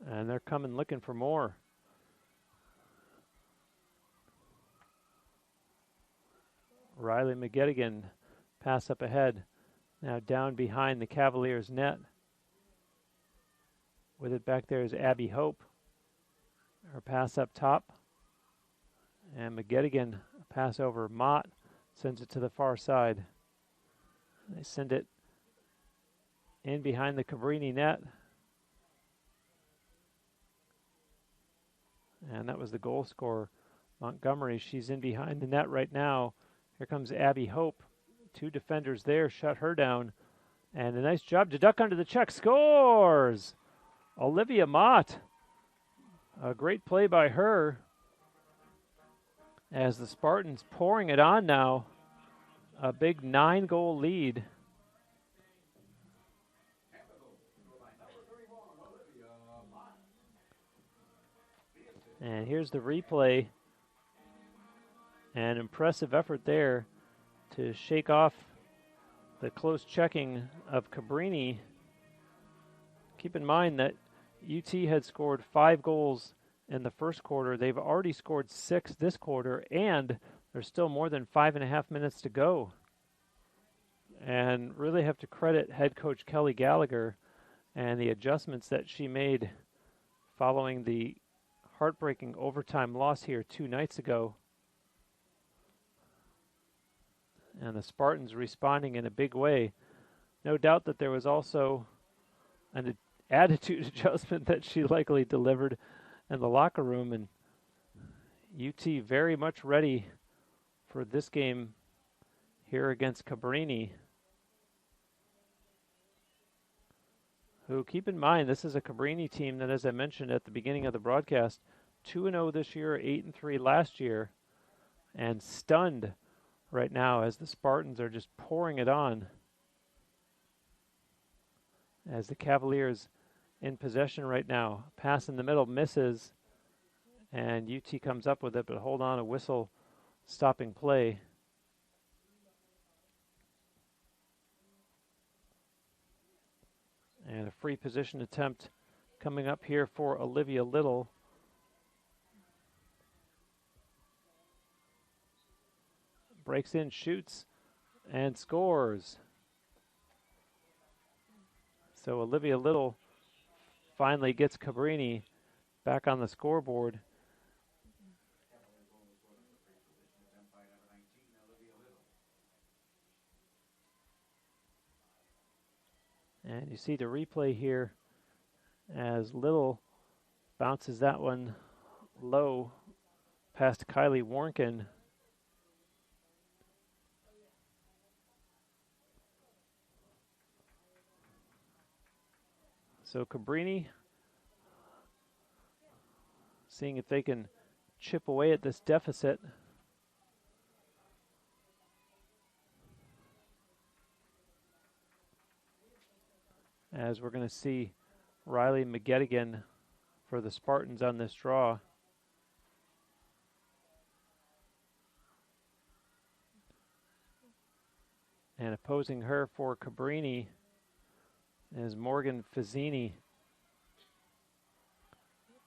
And they're coming looking for more. Riley McGettigan pass up ahead. Now down behind the Cavaliers' net. With it back there is Abby Hope. Her pass up top. And McGettigan, a pass over Mott, sends it to the far side. They send it in behind the Cabrini net. And that was the goal scorer, Montgomery. She's in behind the net right now. Here comes Abby Hope. 2 defenders there, shut her down. And a nice job to duck under the check. Scores! Olivia Mott. A great play by her as the Spartans pouring it on now. A big 9-goal lead. And here's the replay. An impressive effort there to shake off the close checking of Cabrini. Keep in mind that UT had scored 5 goals in the first quarter. They've already scored 6 this quarter, and there's still more than 5.5 minutes to go. And really have to credit head coach Kelly Gallagher and the adjustments that she made following the heartbreaking overtime loss here 2 nights ago. And the Spartans responding in a big way. No doubt that there was also an attitude adjustment that she likely delivered in the locker room. And UT very much ready for this game here against Cabrini, who, keep in mind, this is a Cabrini team that, as I mentioned at the beginning of the broadcast, 2-0 this year, 8-3 last year, and stunned right now as the Spartans are just pouring it on. As the Cavaliers in possession right now. Pass in the middle misses, and UT comes up with it, but hold on, a whistle stopping play. And a free position attempt coming up here for Olivia Little. breaks in, shoots, and scores. So Olivia Little finally gets Cabrini back on the scoreboard. And you see the replay here as Little bounces that one low past Kylie Warnken. So Cabrini seeing if they can chip away at this deficit. As we're going to see Riley McGettigan for the Spartans on this draw. And opposing her for Cabrini is Morgan Fazzini.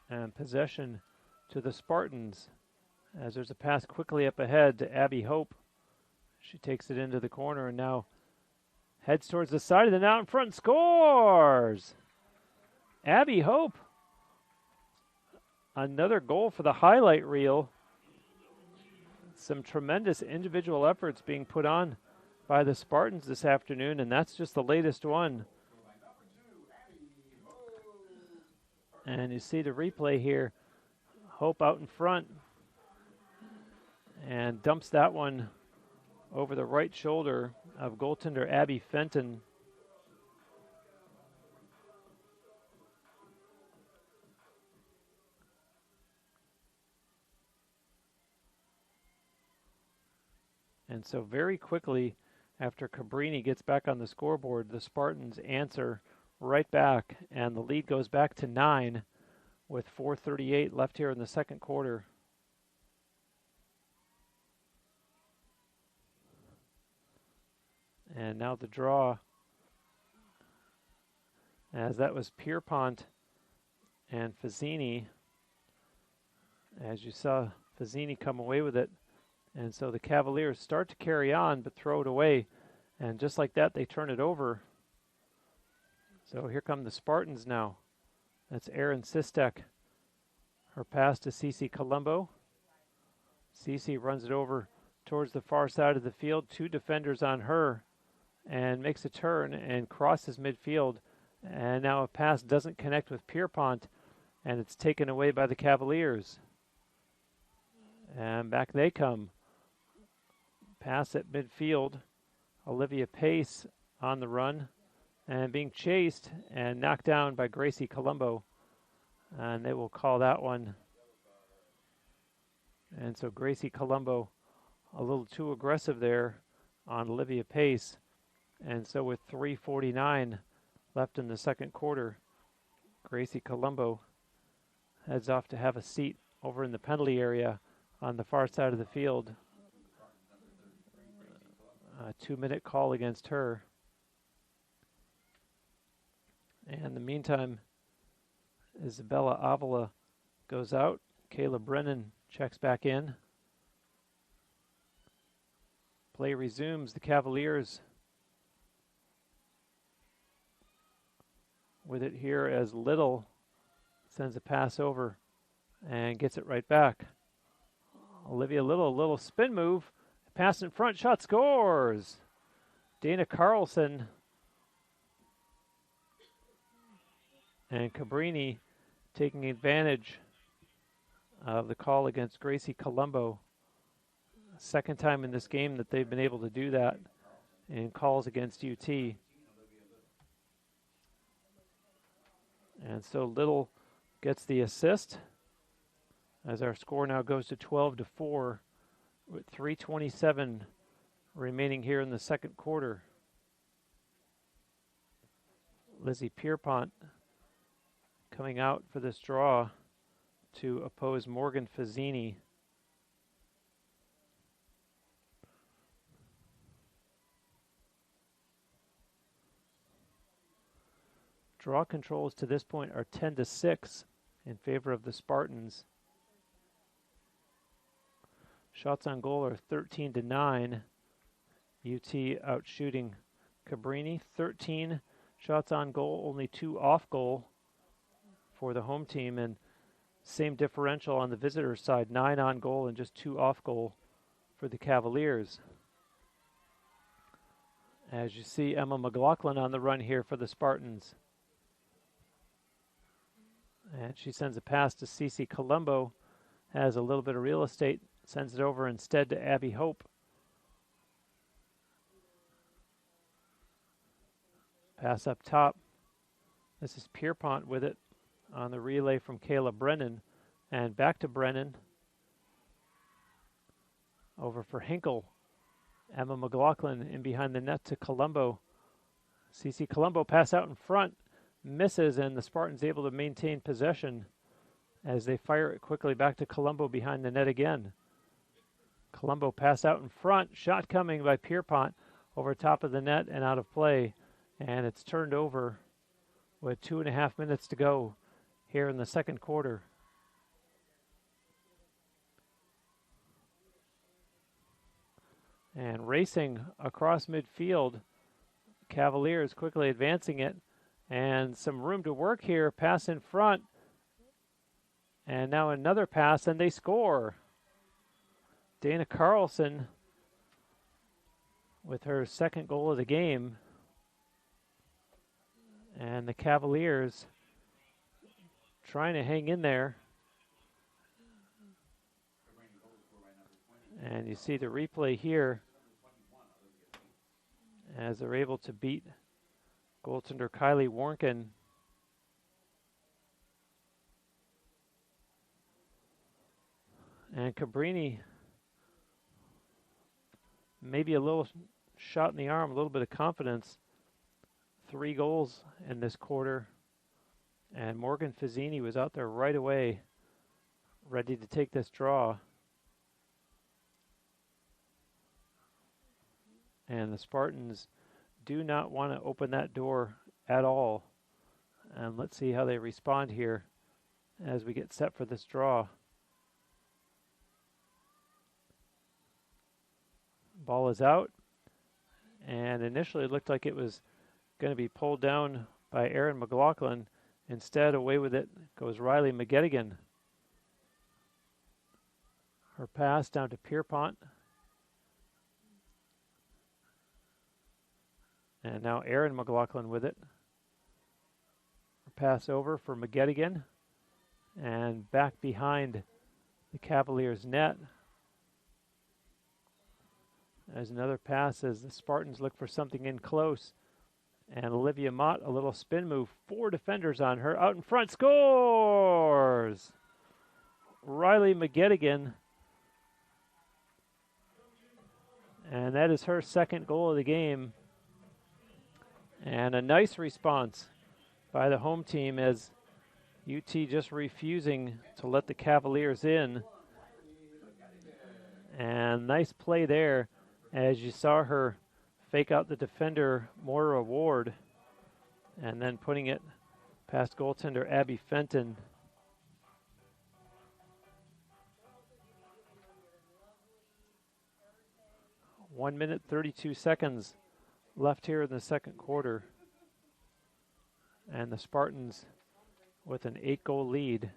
And possession to the Spartans as there's a pass quickly up ahead to Abby Hope. She takes it into the corner and now heads towards the side of the net out in front, scores! Abby Hope. Another goal for the highlight reel. Some tremendous individual efforts being put on by the Spartans this afternoon, and that's just the latest one. And you see the replay here. Hope out in front and dumps that one over the right shoulder of goaltender Abby Fenton. And so very quickly after Cabrini gets back on the scoreboard, the Spartans answer right back, and the lead goes back to 9 with 4:38 left here in the second quarter. And now the draw, as that was Pierpont and Fazzini. As you saw Fazzini come away with it. And so the Cavaliers start to carry on but throw it away. And just like that, they turn it over. So here come the Spartans now. That's Erin Sistek. Her pass to Cece Colombo. Cece runs it over towards the far side of the field. 2 defenders on her. And makes a turn and crosses midfield. And now a pass doesn't connect with Pierpont, and it's taken away by the Cavaliers. And back they come. Pass at midfield. Olivia Pace on the run and being chased and knocked down by Gracie Colombo. And they will call that one. And so Gracie Colombo a little too aggressive there on Olivia Pace. And so with 3:49 left in the second quarter, Gracie Colombo heads off to have a seat over in the penalty area on the far side of the field. A 2-minute call against her. And in the meantime, Isabella Avila goes out. Kayla Brennan checks back in. Play resumes. The Cavaliers with it here as Little sends a pass over and gets it right back. Olivia Little, a little spin move. Pass in front, shot, scores! Dana Carlson. And Cabrini taking advantage of the call against Gracie Colombo. Second time in this game that they've been able to do that in calls against UT. And so Little gets the assist as our score now goes to 12-4 with 3:27 remaining here in the second quarter. Lizzie Pierpont coming out for this draw to oppose Morgan Fazzini. Draw controls to this point are 10-6 in favor of the Spartans. Shots on goal are 13-9. UT out shooting Cabrini. 13 shots on goal, only 2 off goal for the home team, and same differential on the visitor side, 9 on goal and just 2 off goal for the Cavaliers. As you see, Emma McLaughlin on the run here for the Spartans. And she sends a pass to Cece Colombo, has a little bit of real estate, sends it over instead to Abby Hope. Pass up top. This is Pierpont with it on the relay from Kayla Brennan. And back to Brennan. Over for Hinkle. Emma McLaughlin in behind the net to Colombo. Cece Colombo pass out in front. Misses, and the Spartans able to maintain possession as they fire it quickly back to Colombo behind the net again. Colombo pass out in front. Shot coming by Pierpont over top of the net and out of play. And it's turned over with 2.5 minutes to go here in the second quarter. And racing across midfield, Cavaliers quickly advancing it. And some room to work here. Pass in front. And now another pass, and they score. Dana Carlson with her second goal of the game. And the Cavaliers trying to hang in there. And you see the replay here as they're able to beat goaltender Kylie Warnken. And Cabrini, maybe a little shot in the arm, a little bit of confidence. 3 goals in this quarter. And Morgan Fazzini was out there right away, ready to take this draw. And the Spartans do not want to open that door at all. And let's see how they respond here as we get set for this draw. Ball is out. And initially it looked like it was going to be pulled down by Erin McLaughlin. Instead, away with it goes Riley McGettigan. Her pass down to Pierpont. And now Erin McLaughlin with it. Pass over for McGettigan. And back behind the Cavaliers' net. There's another pass as the Spartans look for something in close. And Olivia Mott, a little spin move. 4 defenders on her. Out in front, scores! Riley McGettigan. And that is her second goal of the game. And a nice response by the home team as UT just refusing to let the Cavaliers in. And nice play there as you saw her fake out the defender, Moira Ward, and then putting it past goaltender Abby Fenton. One minute, 32 seconds left here in the second quarter. And the Spartans with an 8-goal lead.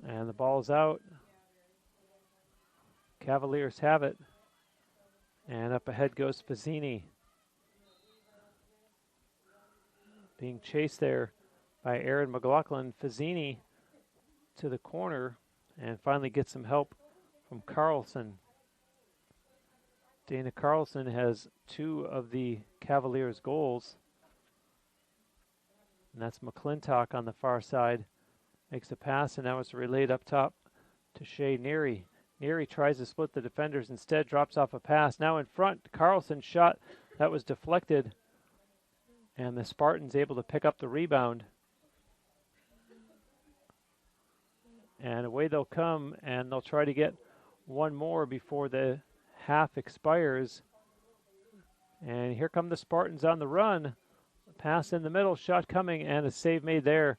And the ball's out. Cavaliers have it. And up ahead goes Fazzini. Being chased there by Erin McLaughlin. Fazzini to the corner and finally gets some help from Carlson. Dana Carlson has 2 of the Cavaliers' goals. And that's McClintock on the far side. Makes a pass, and now it's relayed up top to Shea Neary. Neary tries to split the defenders, instead drops off a pass. Now in front, Carlson's shot that was deflected. And the Spartans able to pick up the rebound. And away they'll come, and they'll try to get one more before the half expires. And here come the Spartans on the run. Pass in the middle, shot coming, and a save made there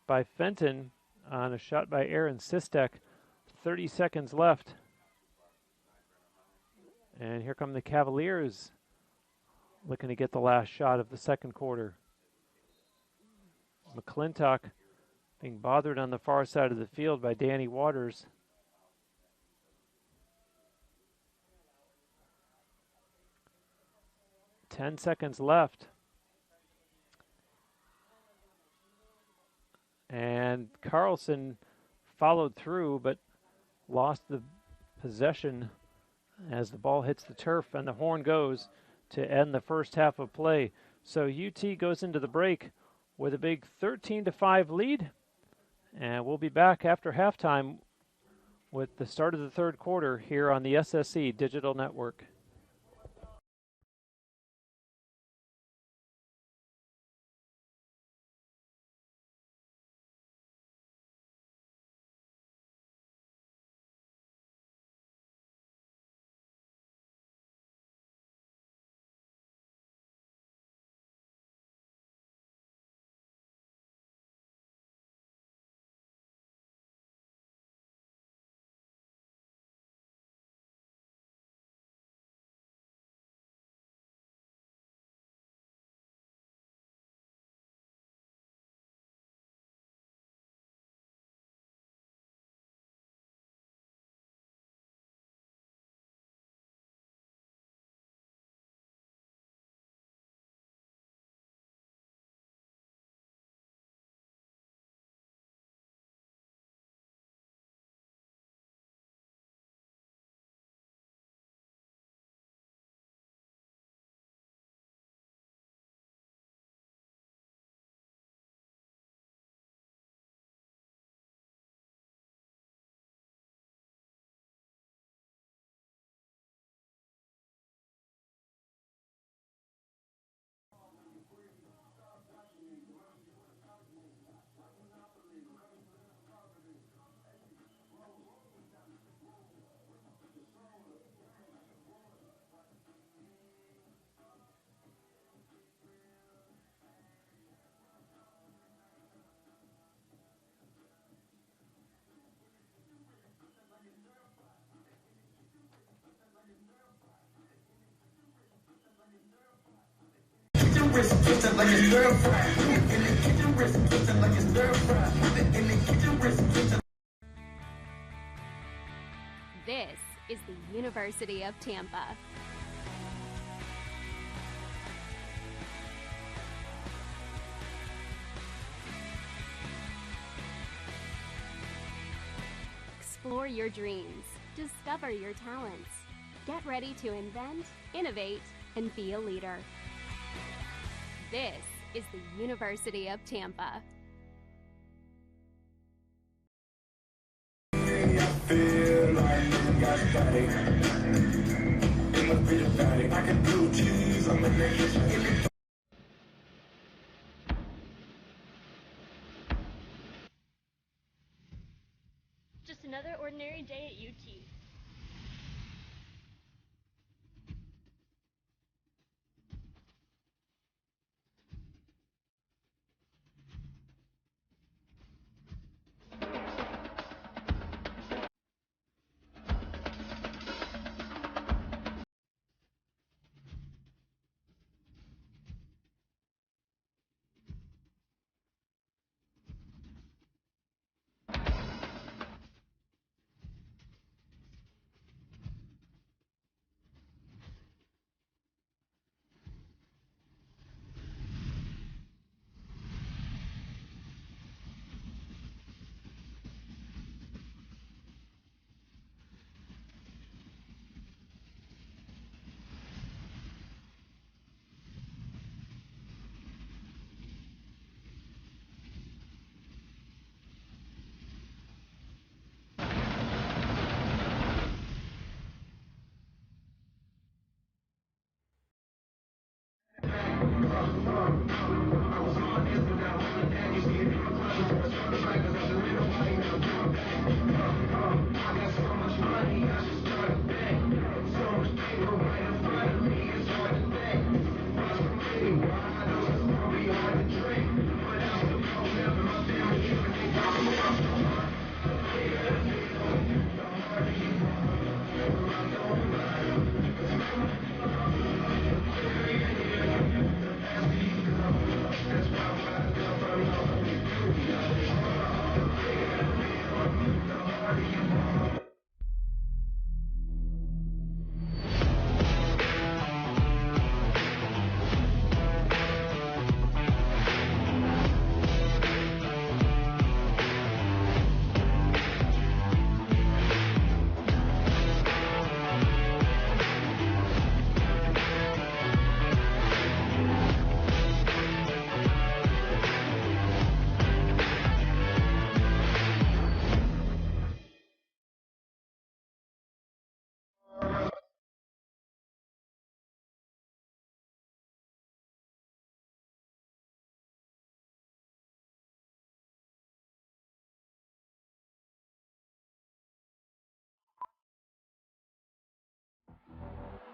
by Fenton on a shot by Aaron Sistek. 30 seconds left. And here come the Cavaliers looking to get the last shot of the second quarter. McClintock being bothered on the far side of the field by Danny Waters. Ten seconds left. And Carlson followed through but lost the possession as the ball hits the turf and the horn goes to end the first half of play. So UT goes into the break with a big 13-5 lead. And we'll be back after halftime with the start of the third quarter here on the SSC Digital Network. This is the University of Tampa. Explore your dreams. Discover your talents. Get ready to invent, innovate, and be a leader. This is the University of Tampa. Feel like you got static. It must be the static. I can do cheese. I'm in the kitchen. Just another ordinary day at UT.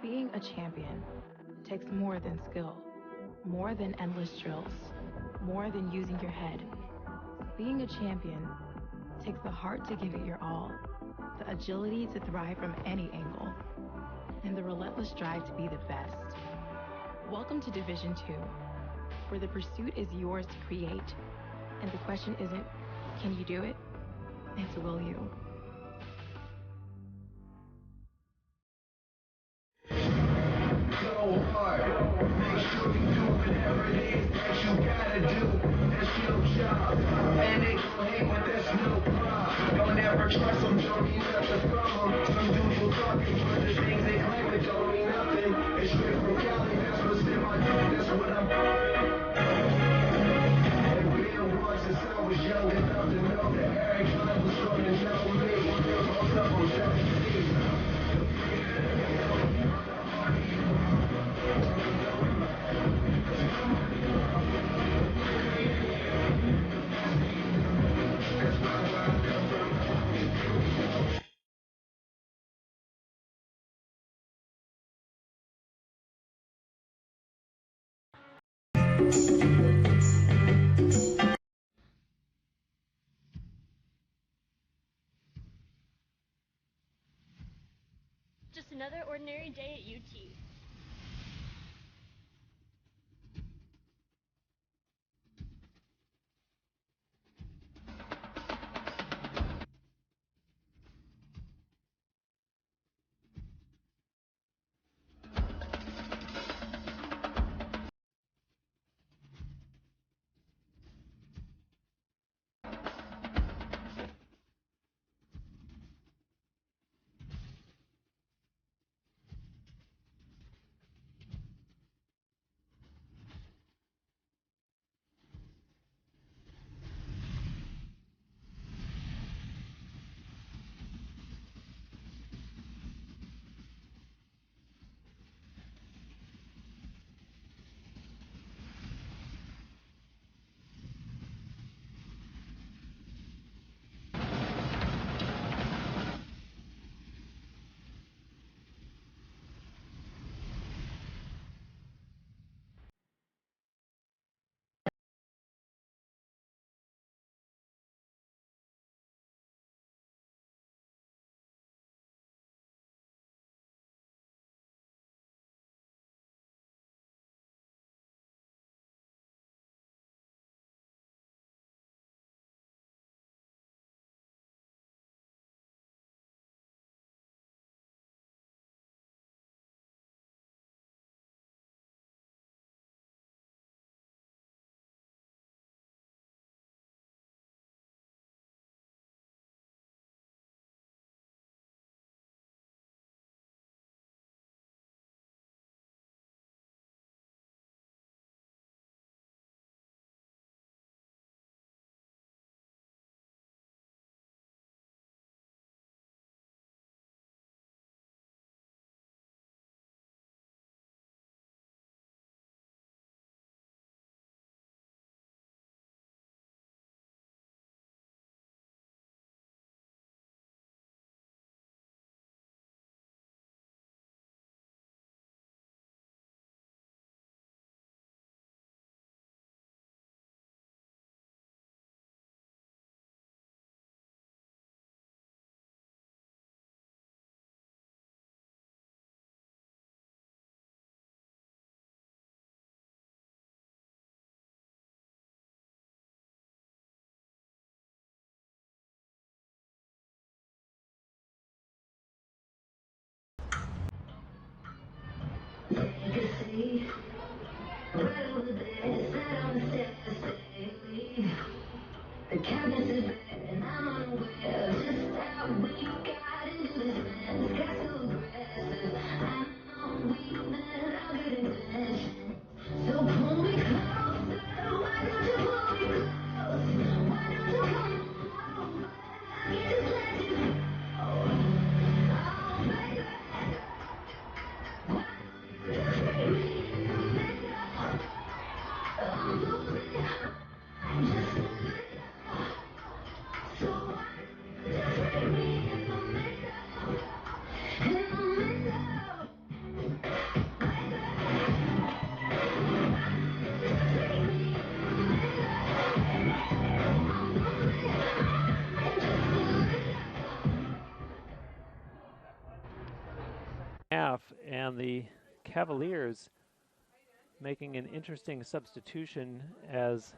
Being a champion takes more than skill, more than endless drills, more than using your head. Being a champion takes the heart to give it your all, the agility to thrive from any angle, and the relentless drive to be the best. Welcome to Division 2, where the pursuit is yours to create, and the question isn't, can you do it? It's, will you? Go hard. Make sure you do whatever it is that you gotta do. That's your job. And they gon' hate, but that's no problem. Don't ever trust them, don't mean nothing from them. Some dudes will talk you for the things they claim, but don't mean nothing. It's straight from Cali, that's what's in my name, that's what I'm and being one since I was young enough to know that everybody was gonna know me. Most of them don't see. Just another ordinary day at UT. the Cavaliers making an interesting substitution as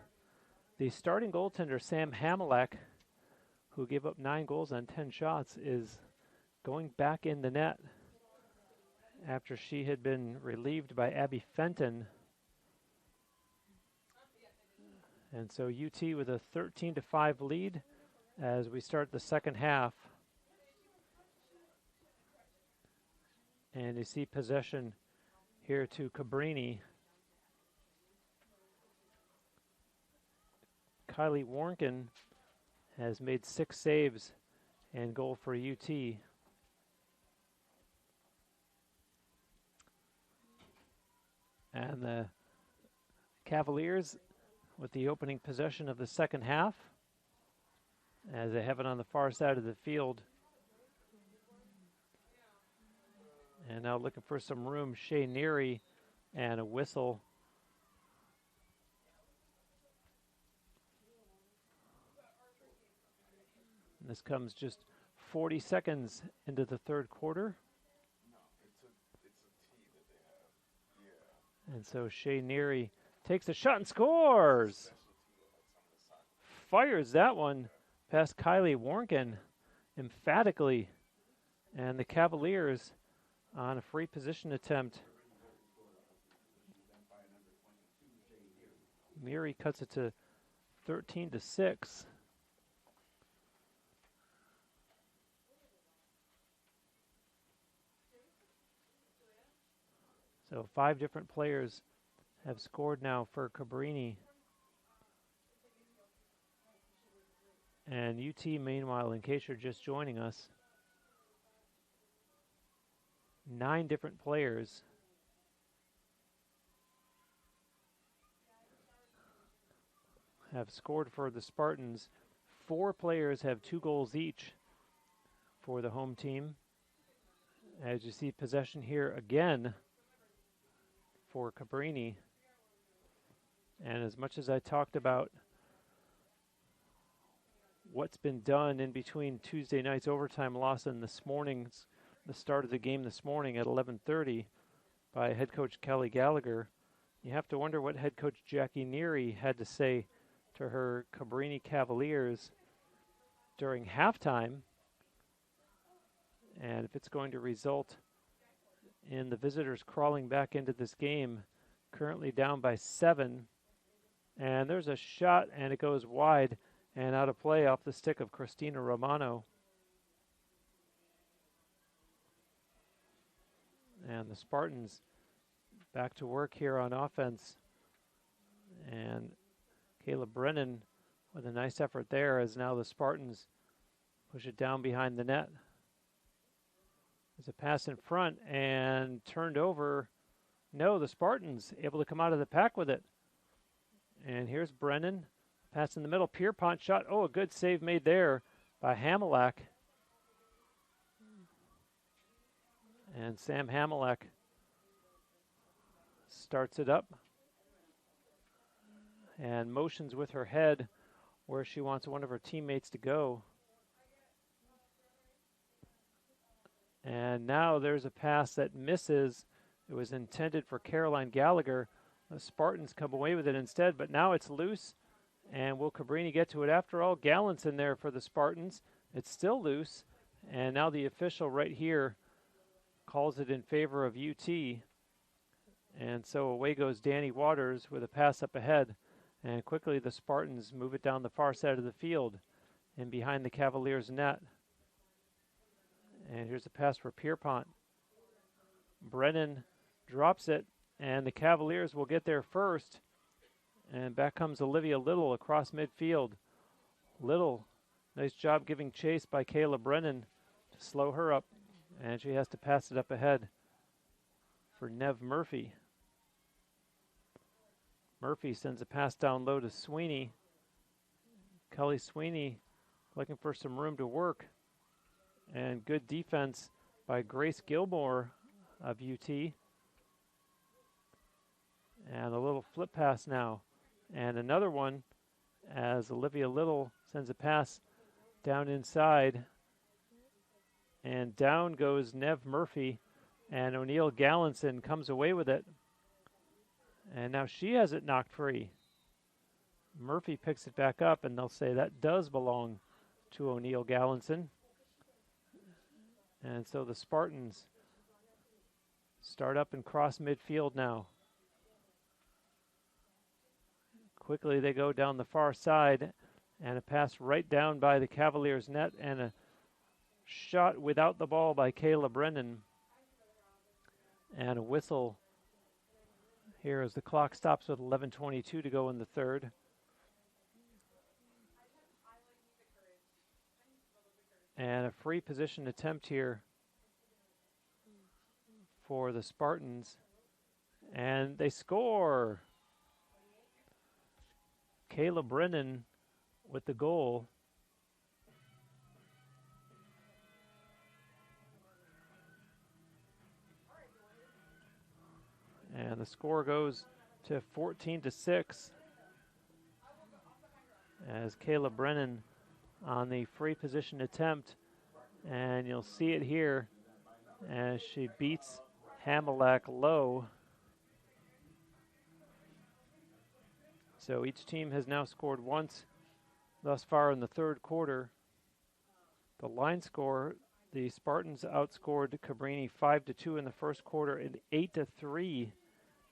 the starting goaltender, Sam Hamilak, who gave up 9 goals on 10 shots, is going back in the net after she had been relieved by Abby Fenton. And so UT with a 13-5 lead as we start the second half. And you see possession here to Cabrini. Kylie Warnken has made 6 saves and goal for UT. And the Cavaliers with the opening possession of the second half as they have it on the far side of the field. And now looking for some room, Shea Neary, and a whistle. And this comes just 40 seconds into the third quarter. And so Shea Neary takes a shot and scores. Fires that one past Kylie Warnken emphatically. And the Cavaliers on a free position attempt. Neary cuts it to 13-6. So 5 different players have scored now for Cabrini. And UT, meanwhile, in case you're just joining us, 9 different players have scored for the Spartans. 4 players have 2 goals each for the home team. As you see possession here again for Cabrini. And as much as I talked about what's been done in between Tuesday night's overtime loss and this morning's, the start of the game this morning at 11:30 by head coach Kelly Gallagher, you have to wonder what head coach Jackie Neary had to say to her Cabrini Cavaliers during halftime, and if it's going to result in the visitors crawling back into this game, currently down by 7. And there's a shot, and it goes wide and out of play off the stick of Christina Romano. And the Spartans back to work here on offense. And Kayla Brennan with a nice effort there as now the Spartans push it down behind the net. There's a pass in front and turned over. No, the Spartans able to come out of the pack with it. And here's Brennan. Pass in the middle. Pierpont shot. Oh, a good save made there by Hamilak. And Sam Hamilak starts it up and motions with her head where she wants one of her teammates to go. And now there's a pass that misses. It was intended for Caroline Gallagher. The Spartans come away with it instead, but now it's loose. And will Cabrini get to it after all? Gallant's in there for the Spartans. It's still loose. And now the official right here calls it in favor of UT. And so away goes Danny Waters with a pass up ahead. And quickly the Spartans move it down the far side of the field and behind the Cavaliers' net. And here's a pass for Pierpont. Brennan drops it, and the Cavaliers will get there first. And back comes Olivia Little across midfield. Little, nice job giving chase by Kayla Brennan to slow her up. And she has to pass it up ahead for Nev Murphy. Murphy sends a pass down low to Sweeney. Kelly Sweeney looking for some room to work. And good defense by Grace Gilmore of UT. And a little flip pass now. And another one as Olivia Little sends a pass down inside. And down goes Nev Murphy. And O'Neill Gallinson comes away with it. And now she has it knocked free. Murphy picks it back up, and they'll say that does belong to O'Neill Gallinson. And so the Spartans start up and cross midfield now. Quickly they go down the far side, and a pass right down by the Cavaliers' net, and a shot without the ball by Kayla Brennan. And a whistle here as the clock stops with 11:22 to go in the third. And a free position attempt here for the Spartans. And they score. Kayla Brennan with the goal. And the score goes to 14-6 as Kayla Brennan on the free position attempt. And you'll see it here as she beats Hamilak low. So each team has now scored once thus far in the third quarter. The line score, the Spartans outscored Cabrini 5-2 in the first quarter and 8-3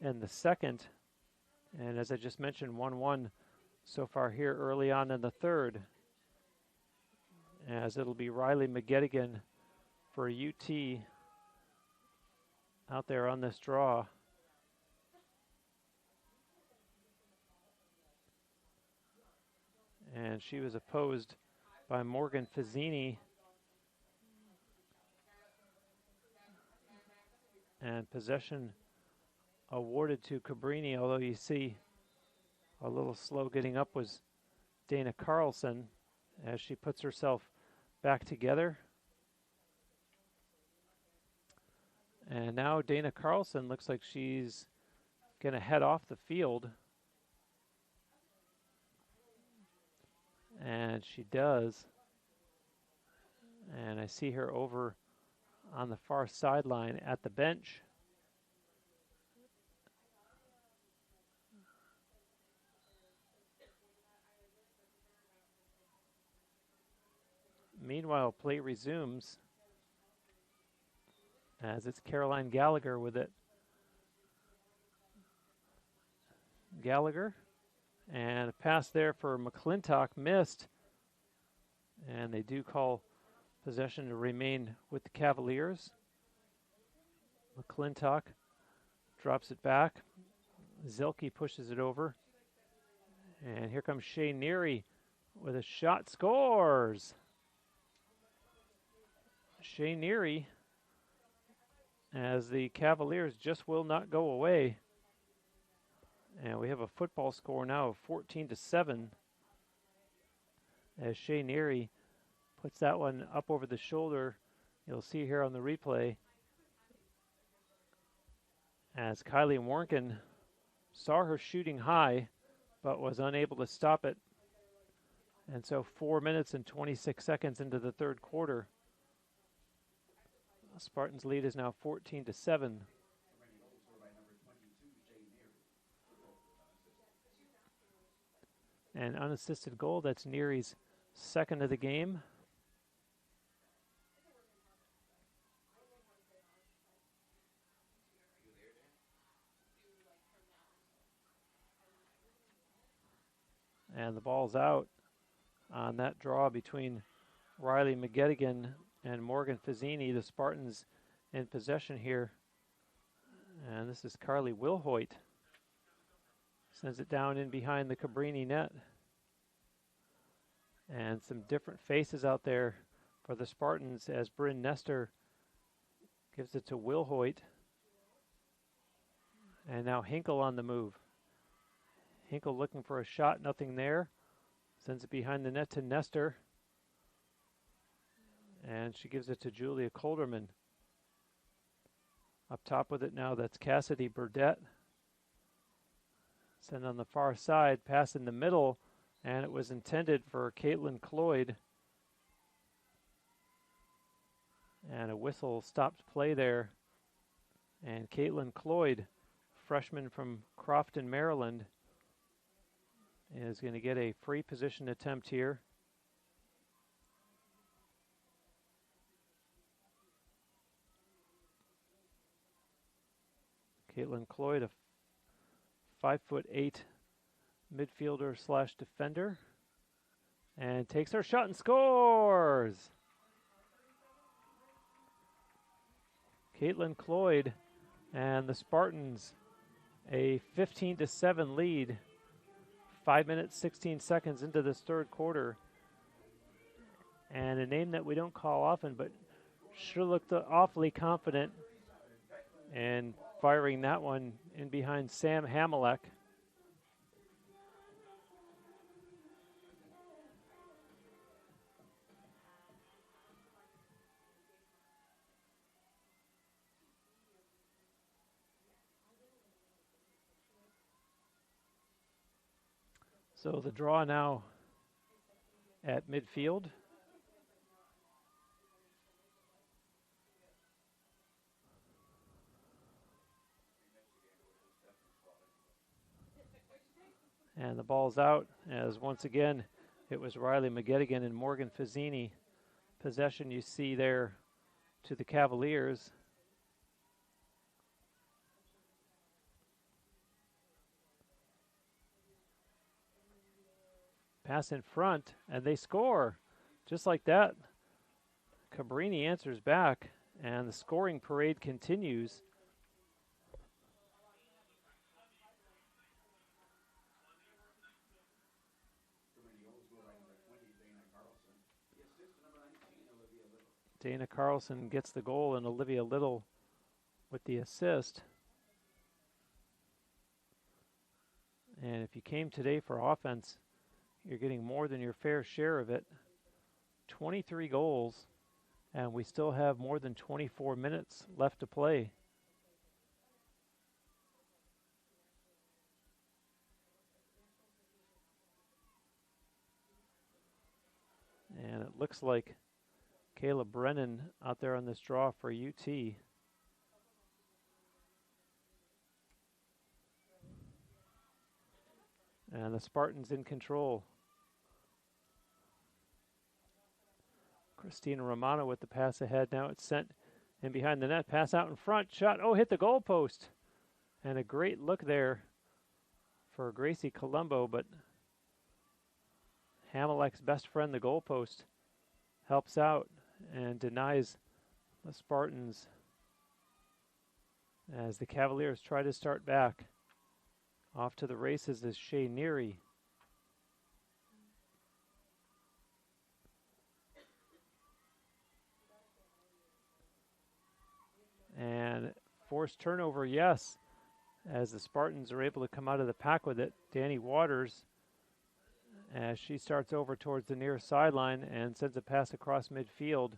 in the second. And as I just mentioned, 1-1 so far here early on in the third. As it'll be Riley McGettigan for UT out there on this draw. And she was opposed by Morgan Fazzini. And possession awarded to Cabrini, although you see a little slow getting up was Dana Carlson as she puts herself back together. And now Dana Carlson looks like she's going to head off the field. And she does. And I see her over on the far sideline at the bench. Meanwhile, play resumes as it's Caroline Gallagher with it. Gallagher, and a pass there for McClintock missed. And they do call possession to remain with the Cavaliers. McClintock drops it back. Zelke pushes it over. And here comes Shea Neary with a shot, scores! Shea Neary, as the Cavaliers just will not go away. And we have a football score now of 14-7 as Shea Neary puts that one up over the shoulder. You'll see here on the replay as Kylie Warnken saw her shooting high but was unable to stop it. And so 4 minutes and 26 seconds into the third quarter, Spartans' lead is now 14-7. An unassisted goal, that's Neary's second of the game. And the ball's out on that draw between Riley McGettigan and Morgan Fazzini. The Spartans in possession here. And this is Carly Wilhoit. Sends it down in behind the Cabrini net. And some different faces out there for the Spartans as Bryn Nestor gives it to Wilhoit. And now Hinkle on the move. Hinkle looking for a shot, nothing there. Sends it behind the net to Nestor. And she gives it to Julia Colderman. Up top with it now, that's Cassidy Burdett. Send on the far side, pass in the middle, and it was intended for Caitlin Cloyd. And a whistle stopped play there And Caitlin Cloyd, freshman from Crofton, Maryland, is going to get a free position attempt here. Caitlin Cloyd, a 5'8" midfielder / defender, and takes her shot and scores. Caitlin Cloyd and the Spartans a 15-7 lead, 5 minutes 16 seconds into this third quarter. And a name that we don't call often, but sure looked awfully confident and firing that one in behind Sam Hamelek. So the draw now at midfield. And the ball's out as once again it was Riley McGettigan and Morgan Fazzini. Possession you see there to the Cavaliers. Pass in front, and they score. Just like that, Cabrini answers back, and the scoring parade continues. Dana Carlson gets the goal, and Olivia Little with the assist. And if you came today for offense, you're getting more than your fair share of it. 23 goals, and we still have more than 24 minutes left to play. And it looks like Kayla Brennan out there on this draw for UT. And the Spartans in control. Christina Romano with the pass ahead. Now it's sent in behind the net. Pass out in front. Shot. Oh, hit the goalpost. And a great look there for Gracie Colombo, but Hamelek's best friend, the goalpost, helps out and denies the Spartans as the Cavaliers try to start back. Off to the races is Shea Neary. And forced turnover, yes, as the Spartans are able to come out of the pack with it. Danny Waters, as she starts over towards the near sideline and sends a pass across midfield.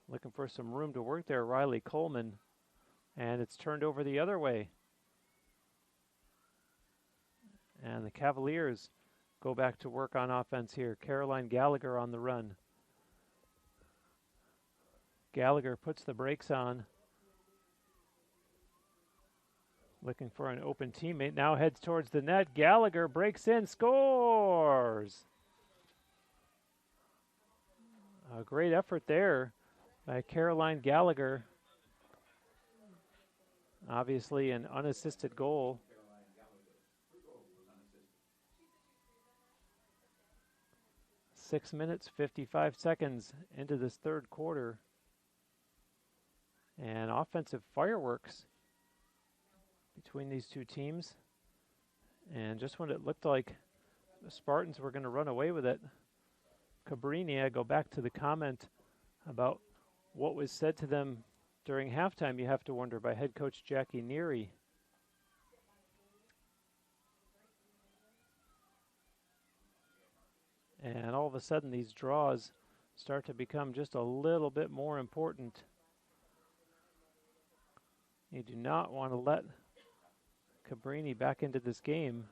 Looking for some room to work there, Riley Coleman. And it's turned over the other way. And the Cavaliers go back to work on offense here. Caroline Gallagher on the run. Gallagher puts the brakes on. Looking for an open teammate. Now heads towards the net. Gallagher breaks in, scores! A great effort there by Caroline Gallagher. Obviously an unassisted goal. 6 minutes, 55 seconds into this third quarter. And offensive fireworks between these two teams. And just when it looked like the Spartans were going to run away with it, Cabrini, I go back to the comment about what was said to them during halftime, you have to wonder, by head coach Jackie Neary. And all of a sudden, these draws start to become just a little bit more important. You do not want to let Cabrini back into this game.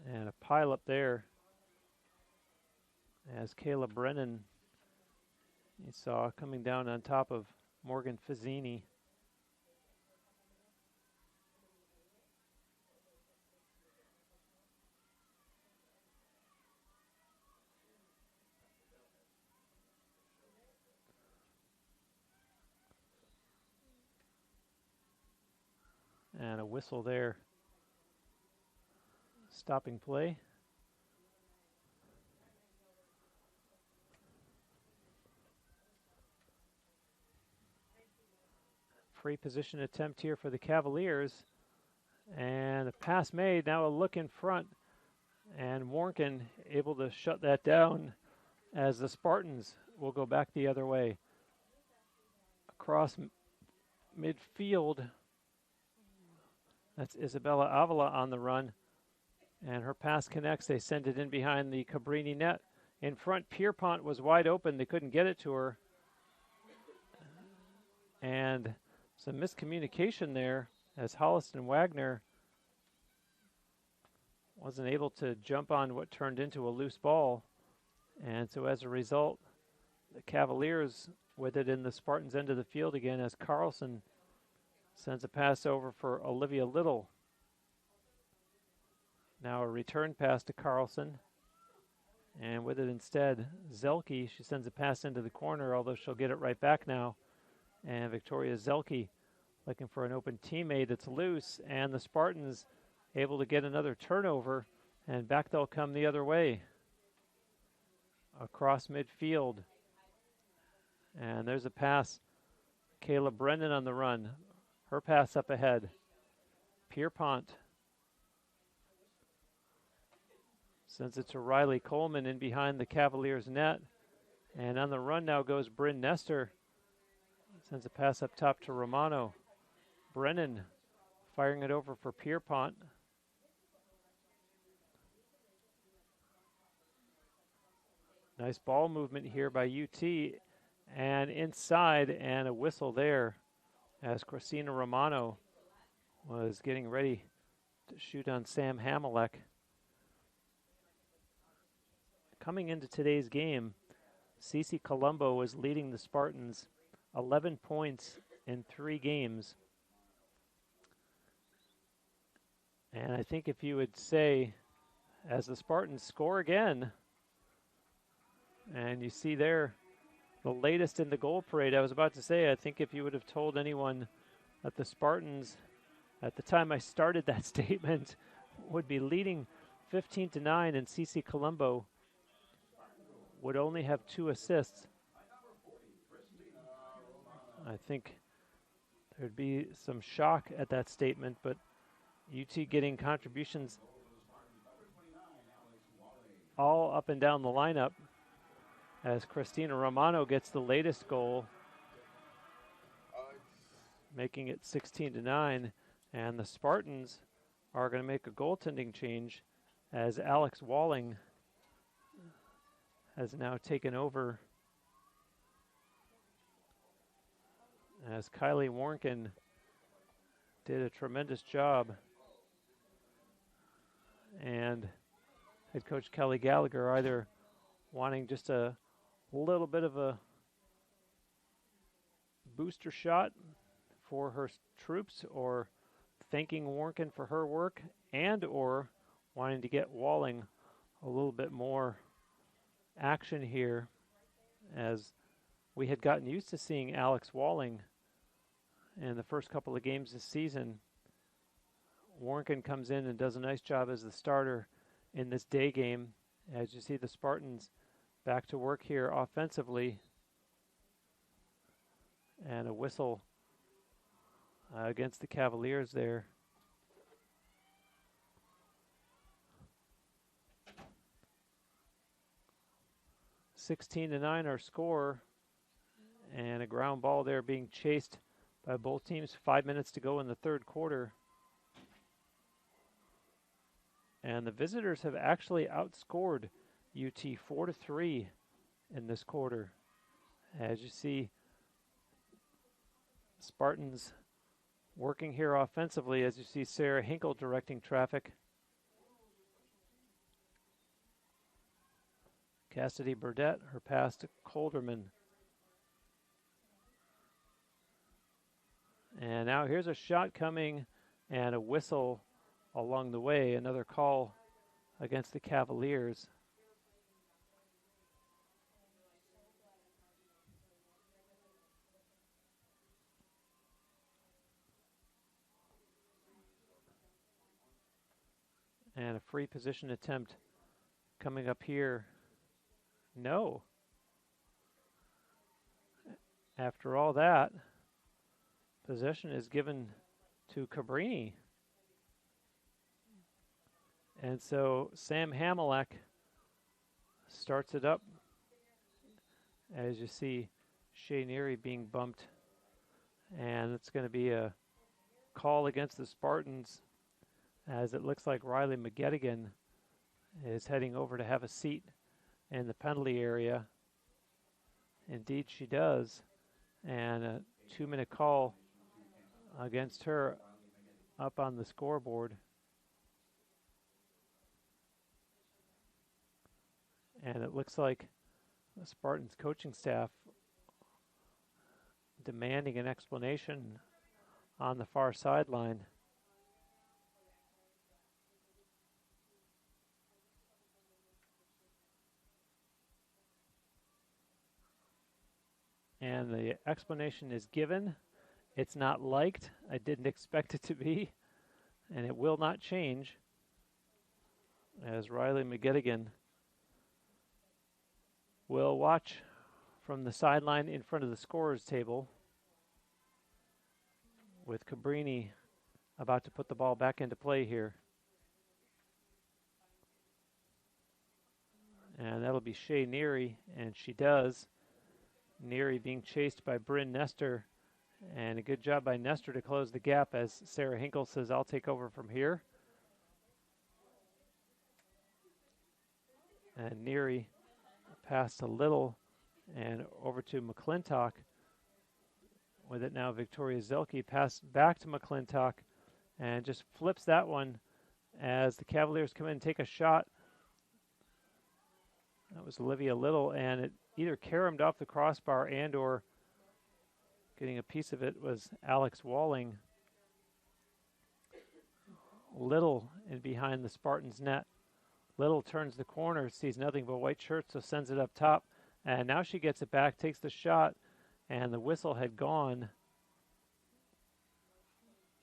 And a pile up there as Kayla Brennan You saw coming down on top of Morgan Fazzini. And a whistle there, stopping play. Free position attempt here for the Cavaliers. And a pass made, now a look in front. And Warnken able to shut that down as the Spartans will go back the other way. Across midfield, that's Isabella Avila on the run. And her pass connects, they send it in behind the Cabrini net. In front, Pierpont was wide open, they couldn't get it to her. And some miscommunication there as Holliston Wagner wasn't able to jump on what turned into a loose ball. And so as a result, the Cavaliers with it in the Spartans' end of the field again as Carlson sends a pass over for Olivia Little. Now a return pass to Carlson. And with it instead, Zelke, she sends a pass into the corner, although she'll get it right back now. And Victoria Zelke looking for an open teammate. It's loose, and the Spartans able to get another turnover, and back they'll come the other way. Across midfield. And there's a pass. Kayla Brennan on the run. Her pass up ahead. Pierpont sends it to Riley Coleman in behind the Cavaliers net. And on the run now goes Bryn Nestor. Sends a pass up top to Romano. Brennan firing it over for Pierpont. Nice ball movement here by UT. And inside, and a whistle there as Christina Romano was getting ready to shoot on Sam Hamelek. Coming into today's game, Cece Colombo was leading the Spartans 11 points in 3 games. And I think if you would say, as the Spartans score again, and you see there the latest in the goal parade, I was about to say, I think if you would have told anyone that the Spartans, at the time I started that statement, would be leading 15-9 and Cece Colombo would only have 2 assists, I think there'd be some shock at that statement, but UT getting contributions all up and down the lineup as Christina Romano gets the latest goal, making it 16-9, and the Spartans are going to make a goaltending change as Alex Walling has now taken over as Kylie Warnken did a tremendous job. And head coach Kelly Gallagher either wanting just a little bit of a booster shot for her troops, or thanking Warnken for her work, and or wanting to get Walling a little bit more action here, as we had gotten used to seeing Alex Walling in the first couple of games this season. Warnken comes in and does a nice job as the starter in this day game. As you see the Spartans back to work here offensively. And a whistle against the Cavaliers there. (16-9) our score, and a ground ball there being chased by both teams. 5 minutes to go in the third quarter. And the visitors have actually outscored UT 4-3 in this quarter. As you see, Spartans working here offensively, as you see Sarah Hinkle directing traffic. Cassidy Burdett, her pass to Colderman. And now here's a shot coming and a whistle along the way. Another call against the Cavaliers. And a free position attempt coming up here. No. After all that, possession is given to Cabrini. And so Sam Hamilek starts it up. As you see, Shea Neary being bumped. And it's going to be a call against the Spartans, as it looks like Riley McGettigan is heading over to have a seat in the penalty area. Indeed, she does. And a 2-minute call against her up on the scoreboard. And it looks like the Spartans coaching staff demanding an explanation on the far sideline. And the explanation is given. It's not liked. I didn't expect it to be. And it will not change, as Riley McGettigan will watch from the sideline in front of the scorer's table, with Cabrini about to put the ball back into play here. And that'll be Shea Neary, and she does. Neary being chased by Bryn Nestor, and a good job by Nestor to close the gap, as Sarah Hinkle says, I'll take over from here. And Neary passed a little and over to McClintock. With it now, Victoria Zelke passed back to McClintock and just flips that one as the Cavaliers come in and take a shot. That was Olivia Little, and it either caromed off the crossbar and or getting a piece of it was Alex Walling. Little in behind the Spartans net. Little turns the corner, sees nothing but white shirts, so sends it up top. And now she gets it back, takes the shot, and the whistle had gone.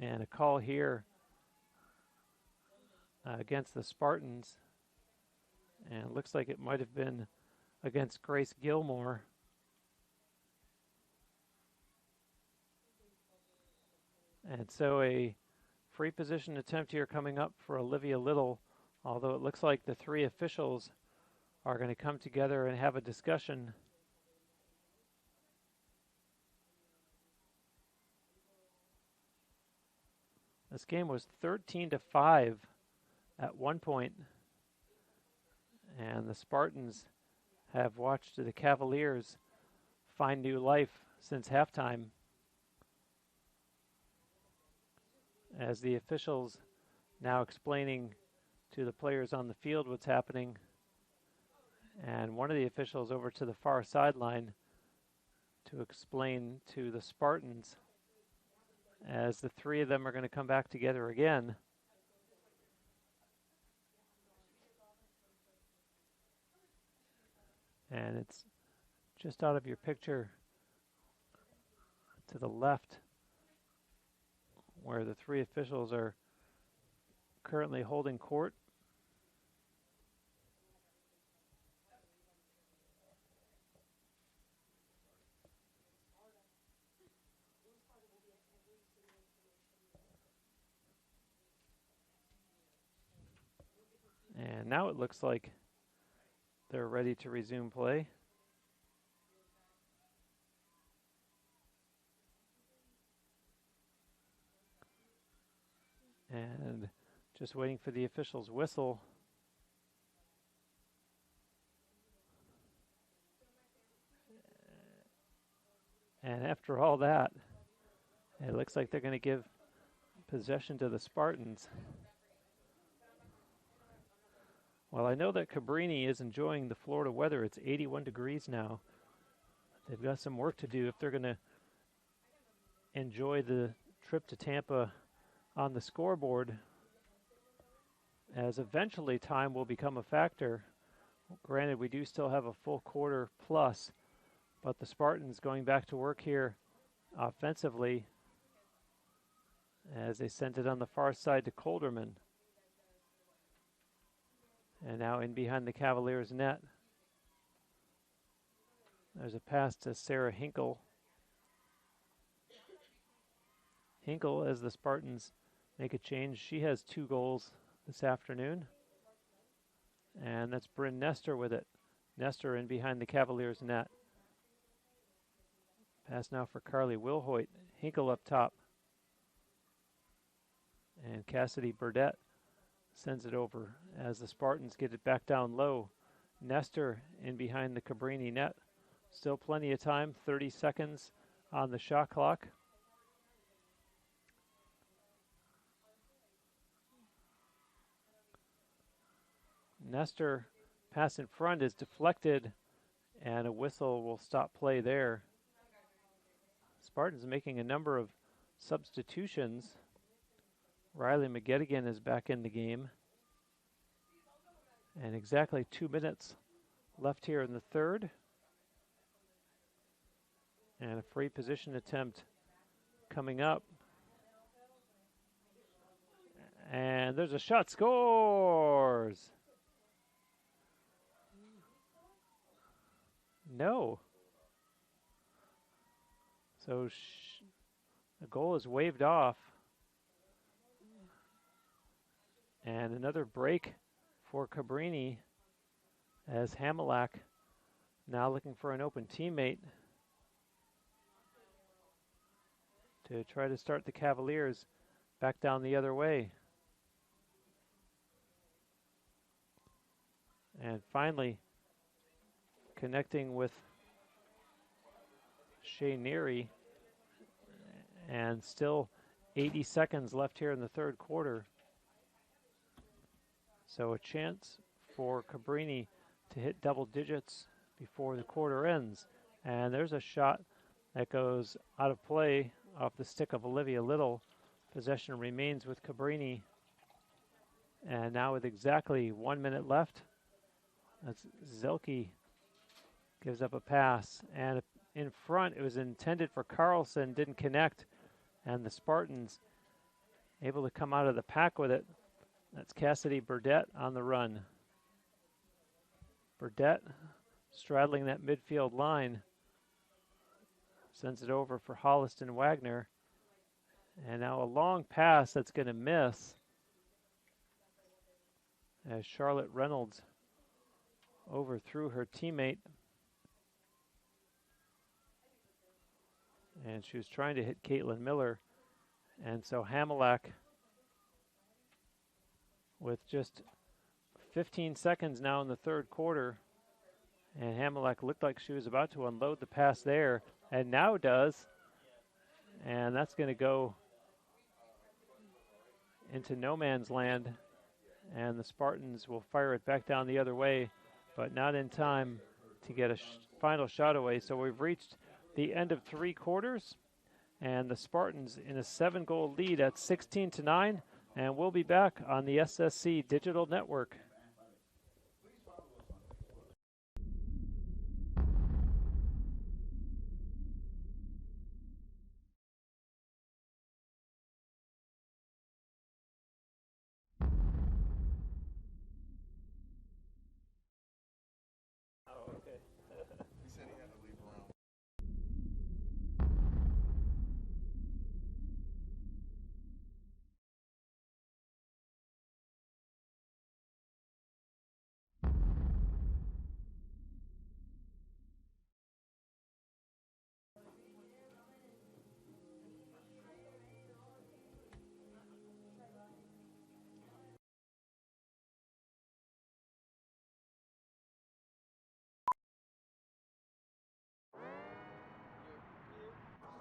And a call here against the Spartans. And it looks like it might have been against Grace Gilmore. And so a free position attempt here coming up for Olivia Little, although it looks like the three officials are going to come together and have a discussion. This game was 13-5 at one point, and the Spartans have watched the Cavaliers find new life since halftime, as the officials now explaining to the players on the field what's happening. And one of the officials over to the far sideline to explain to the Spartans, as the three of them are going to come back together again. And it's just out of your picture to the left, where the three officials are currently holding court. And now it looks like they're ready to resume play. And just waiting for the official's whistle. And after all that, it looks like they're going to give possession to the Spartans. Well, I know that Cabrini is enjoying the Florida weather. It's 81 degrees now. They've got some work to do if they're going to enjoy the trip to Tampa on the scoreboard, as eventually time will become a factor. Granted, we do still have a full quarter plus, but the Spartans going back to work here offensively as they sent it on the far side to Colderman. And now in behind the Cavaliers' net. There's a pass to Sarah Hinkle. Hinkle, as the Spartans make a change, she has 2 goals this afternoon. And that's Bryn Nestor with it. Nestor in behind the Cavaliers' net. Pass now for Carly Wilhoit. Hinkle up top. And Cassidy Burdett sends it over as the Spartans get it back down low. Nestor in behind the Cabrini net. Still plenty of time, 30 seconds on the shot clock. Nestor pass in front is deflected, and a whistle will stop play there. Spartans making a number of substitutions. Riley McGettigan is back in the game. And exactly 2 minutes left here in the third. And a free position attempt coming up. And there's a shot, scores! No. So the goal is waved off. And another break for Cabrini as Hamilak now looking for an open teammate to try to start the Cavaliers back down the other way. And finally connecting with Shea Neary, and still 80 seconds left here in the third quarter. So a chance for Cabrini to hit double digits before the quarter ends. And there's a shot that goes out of play off the stick of Olivia Little. Possession remains with Cabrini. And now with exactly 1 minute left, that's Zelke gives up a pass. And in front, it was intended for Carlson, didn't connect. And the Spartans able to come out of the pack with it. That's Cassidy Burdett on the run. Burdett straddling that midfield line. Sends it over for Holliston Wagner. And now a long pass that's going to miss as Charlotte Reynolds overthrew her teammate. And she was trying to hit Caitlin Miller. And so Hamilak, with just 15 seconds now in the third quarter, and Hamilak looked like she was about to unload the pass there, and now does. And that's going to go into no man's land, and the Spartans will fire it back down the other way, but not in time to get a final shot away. So we've reached the end of 3 quarters, and the Spartans in a 7-goal lead at 16-9, and we'll be back on the SSC Digital Network.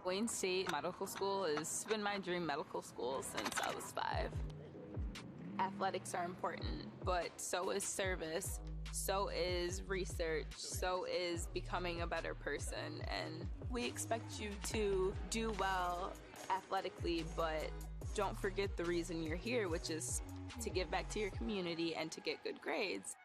Wayne State Medical School has been my dream medical school since I was 5. Athletics are important, but so is service, so is research, so is becoming a better person, and we expect you to do well athletically, but don't forget the reason you're here, which is to give back to your community and to get good grades.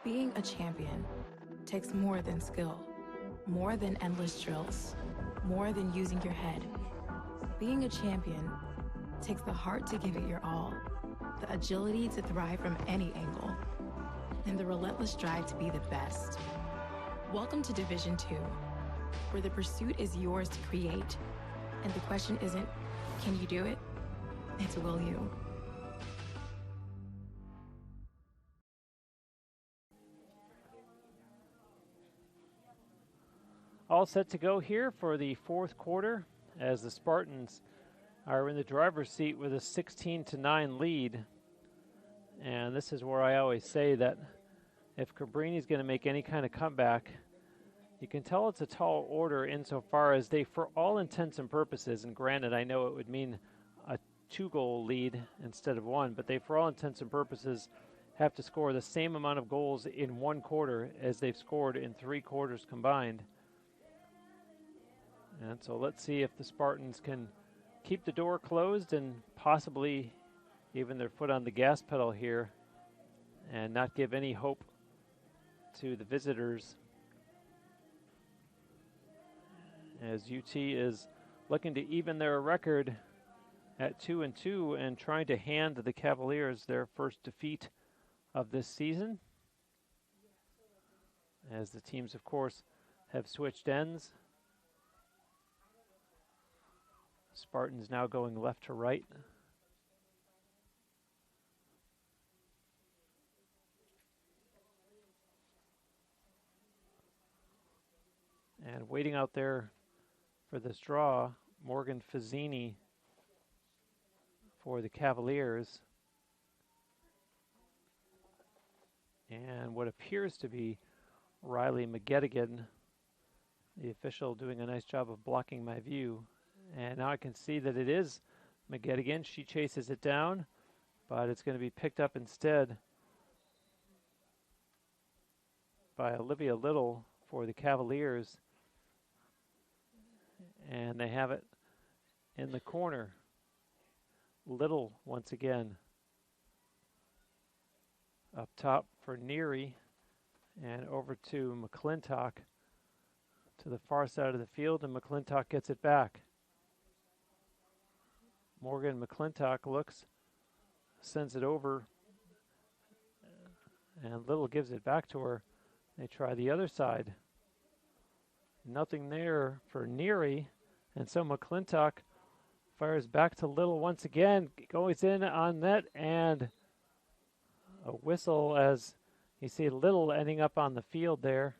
Being a champion takes more than skill, more than endless drills, more than using your head. Being a champion takes the heart to give it your all, the agility to thrive from any angle, and the relentless drive to be the best. Welcome to Division II, where the pursuit is yours to create, and the question isn't, can you do it? It's will you? All set to go here for the fourth quarter as the Spartans are in the driver's seat with a 16-9 lead. And this is where I always say that if Cabrini is going to make any kind of comeback, you can tell it's a tall order insofar as they, for all intents and purposes, and granted I know it would mean a 2-goal lead instead of 1, but they, for all intents and purposes, have to score the same amount of goals in 1 quarter as they've scored in 3 quarters combined. And so let's see if the Spartans can keep the door closed and possibly even their foot on the gas pedal here and not give any hope to the visitors, as UT is looking to even their record at 2-2 and trying to hand the Cavaliers their first defeat of this season, as the teams, of course, have switched ends. Spartans now going left to right. And waiting out there for this draw, Morgan Fazzini for the Cavaliers. And what appears to be Riley McGettigan, the official, doing a nice job of blocking my view. And now I can see that it is McGettigan. She chases it down, but it's going to be picked up instead by Olivia Little for the Cavaliers. And they have it in the corner. Little once again up top for Neary, and over to McClintock to the far side of the field, and McClintock gets it back. Morgan McClintock looks, sends it over, and Little gives it back to her. They try the other side. Nothing there for Neary, and so McClintock fires back to Little once again, goes in on net, and a whistle as you see Little ending up on the field there.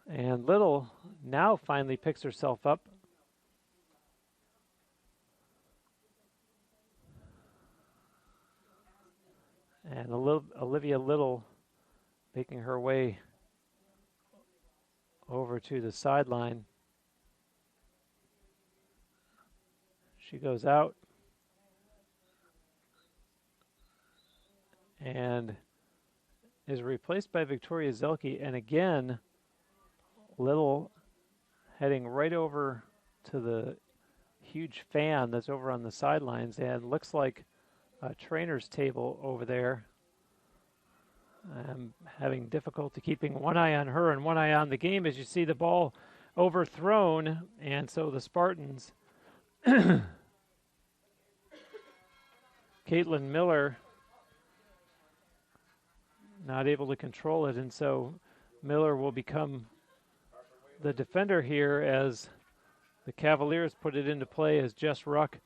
And Little now finally picks herself up. And Olivia Little making her way over to the sideline. She goes out and is replaced by Victoria Zelke, and again Little heading right over to the huge fan that's over on the sidelines, and looks like a trainer's table over there. I'm having difficulty keeping one eye on her and one eye on the game as you see the ball overthrown, and so the Spartans, Caitlin Miller, not able to control it, and so Miller will become the defender here as the Cavaliers put it into play, as Jess Ruck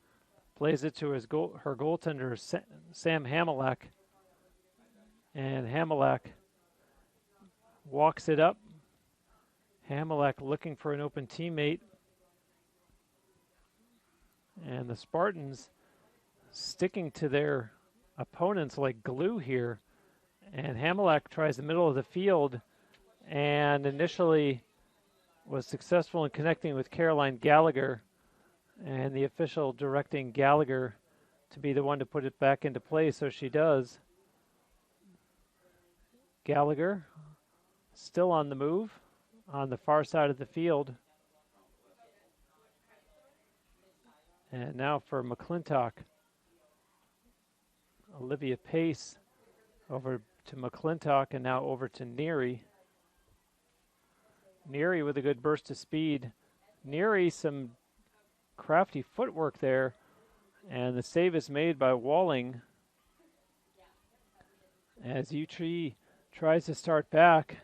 plays it to her goaltender, Sam Hamilak. And Hamilak walks it up. Hamilak looking for an open teammate. And the Spartans sticking to their opponents like glue here And Hamilak tries the middle of the field and initially was successful in connecting with Caroline Gallagher, and the official directing Gallagher to be the one to put it back into play, so she does. Gallagher still on the move on the far side of the field. And now for McClintock. Olivia Pace over to McClintock and now over to Neary. Neary with a good burst of speed. Neary, some crafty footwork there, and the save is made by Walling as UT tries to start back.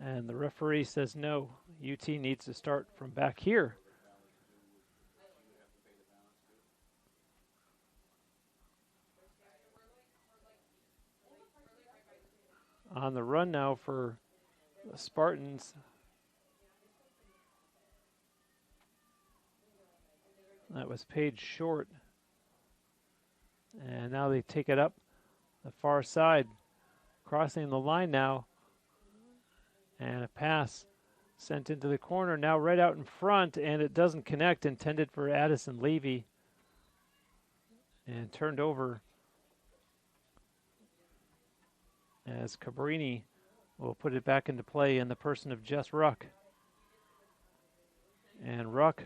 And the referee says no, UT needs to start from back here. On the run now for the Spartans. That was Paige Short. And now they take it up the far side, crossing the line now. And a pass sent into the corner, now right out in front, and it doesn't connect, intended for Addison Levy. And turned over as Cabrini will put it back into play in the person of Jess Ruck. And Ruck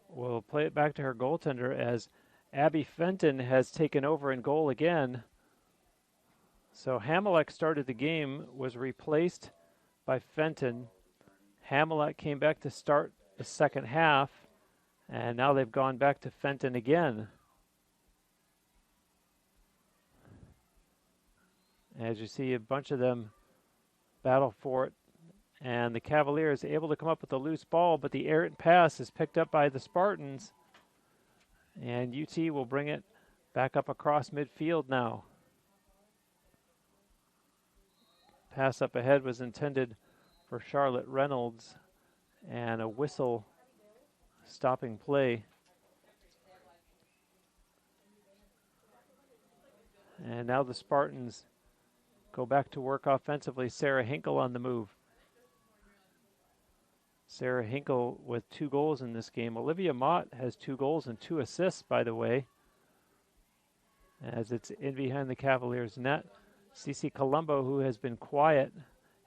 will play it back to her goaltender as Abby Fenton has taken over in goal again. So Hamilek started the game, was replaced by Fenton. Hamilek came back to start the second half, and now they've gone back to Fenton again. As you see, a bunch of them battle for it, and the Cavaliers able to come up with a loose ball, but the errant pass is picked up by the Spartans, and UT will bring it back up across midfield now. Pass up ahead was intended for Charlotte Reynolds, and a whistle stopping play. And now the Spartans go back to work offensively. Sarah Hinkle on the move. Sarah Hinkle with 2 goals in this game. Olivia Mott has 2 goals and 2 assists, by the way, as it's in behind the Cavaliers' net. Cece Colombo, who has been quiet,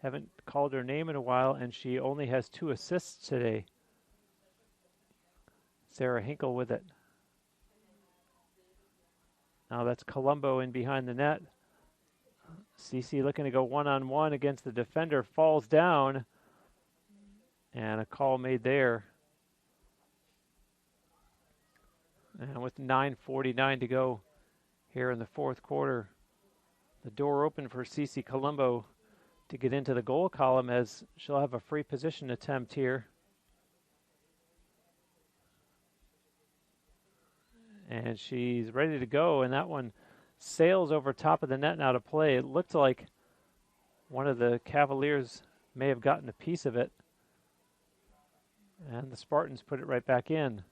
haven't called her name in a while, and she only has 2 assists today. Sarah Hinkle with it. Now that's Colombo in behind the net. Cece looking to go one-on-one against the defender, falls down, and a call made there. And with 9:49 to go here in the fourth quarter, the door open for Cece Colombo to get into the goal column as she'll have a free position attempt here. And she's ready to go, and that one sails over top of the net and out of play. It looked like one of the Cavaliers may have gotten a piece of it, and the Spartans put it right back in.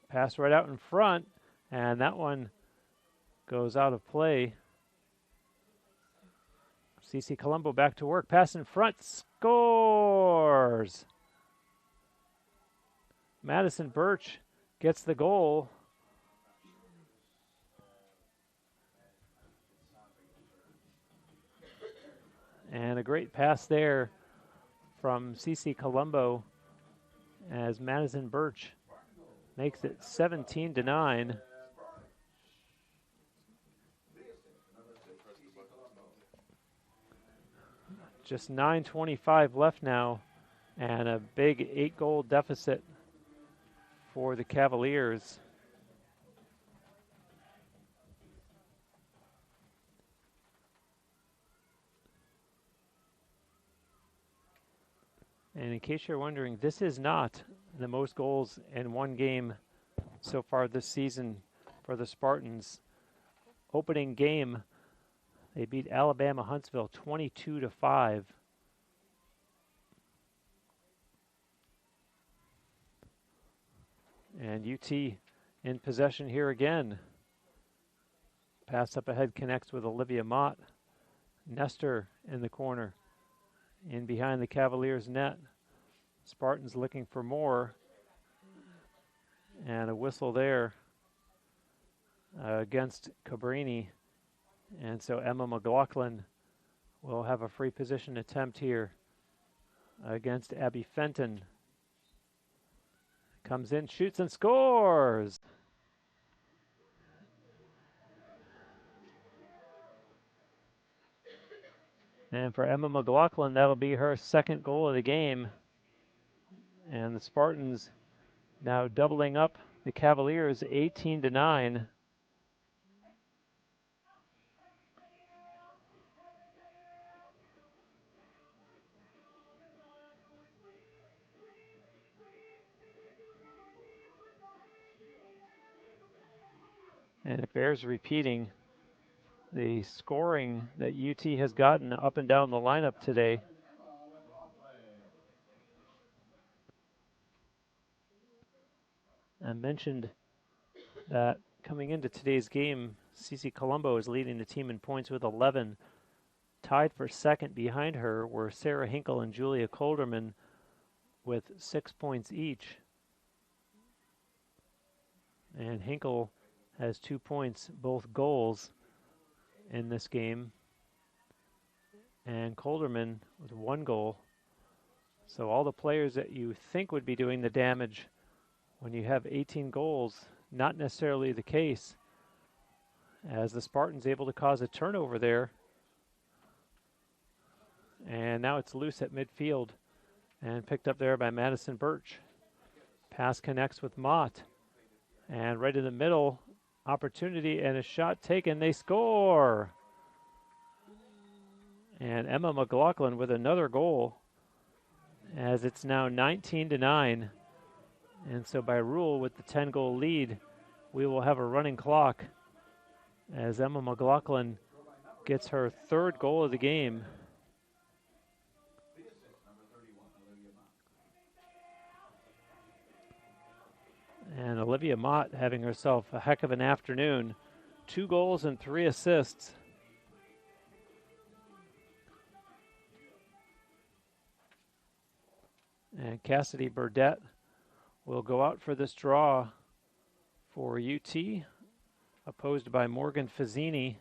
Pass right out in front, and that one goes out of play. Cece Colombo back to work. Pass in front. Scores! Madison Birch gets the goal. And a great pass there from Cece Colombo as Madison Birch makes it 17-9. Just 9:25 left now, and a big 8-goal deficit for the Cavaliers. And in case you're wondering, this is not the most goals in one game so far this season for the Spartans. Opening game, they beat Alabama Huntsville 22-5. And UT in possession here again. Pass up ahead connects with Olivia Mott. Nestor in the corner. In behind the Cavaliers' net. Spartans looking for more. And a whistle there against Cabrini. And so Emma McLaughlin will have a free position attempt here against Abby Fenton. Comes in, shoots, and scores! And for Emma McLaughlin, that'll be her second goal of the game. And the Spartans now doubling up the Cavaliers 18-9. And it bears repeating the scoring that UT has gotten up and down the lineup today. I mentioned that coming into today's game, CC Colombo is leading the team in points with 11. Tied for second behind her were Sarah Hinkle and Julia Colderman with 6 points each. And Hinkle has 2 points, both goals in this game. And Colderman with 1 goal. So all the players that you think would be doing the damage when you have 18 goals, not necessarily the case, as the Spartans able to cause a turnover there. And now it's loose at midfield and picked up there by Madison Birch. Pass connects with Mott. And right in the middle, opportunity and a shot taken. They score! And Emma McLaughlin with another goal, as it's now 19-9. And so by rule, with the 10-goal lead, we will have a running clock as Emma McLaughlin gets her third goal of the game. And Olivia Mott having herself a heck of an afternoon. 2 goals and 3 assists. And Cassidy Burdett will go out for this draw for UT, opposed by Morgan Fazzini.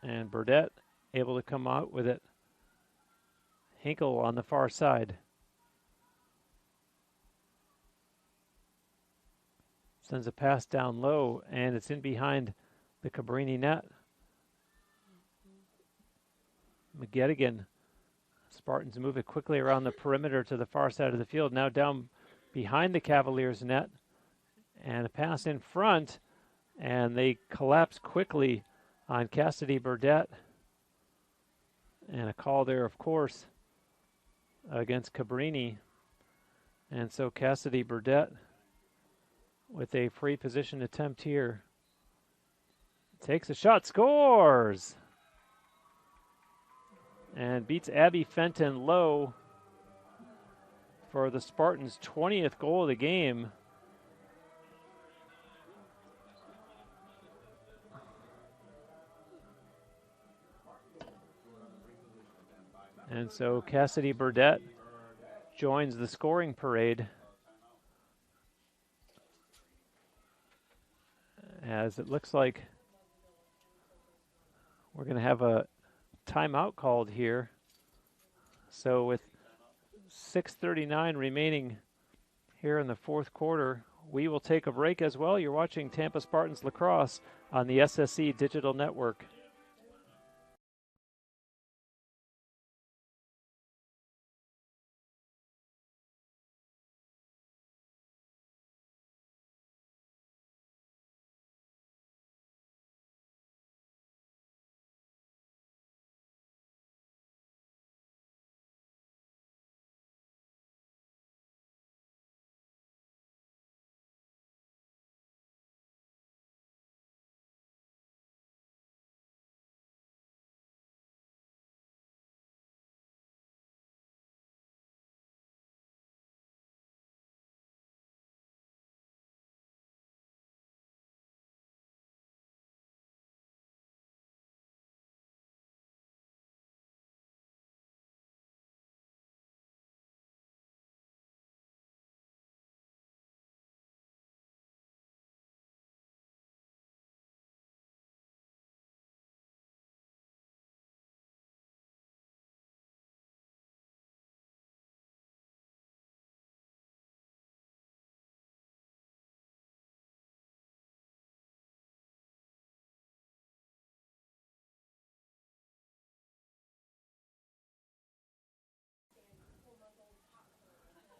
And Burdett able to come out with it. Hinkle on the far side. Sends a pass down low, and it's in behind the Cabrini net. McGettigan. Spartans move it quickly around the perimeter to the far side of the field. Now down behind the Cavaliers net. And a pass in front, and they collapse quickly on Cassidy Burdett. And a call there, of course, against Cabrini. And so Cassidy Burdett with a free position attempt here. Takes a shot, scores! And beats Abby Fenton low for the Spartans' 20th goal of the game. And so Cassidy Burdett joins the scoring parade, as it looks like we're going to have a timeout called here. So with 6:39 remaining here in the fourth quarter, we will take a break as well. You're watching Tampa Spartans Lacrosse on the SSE Digital Network.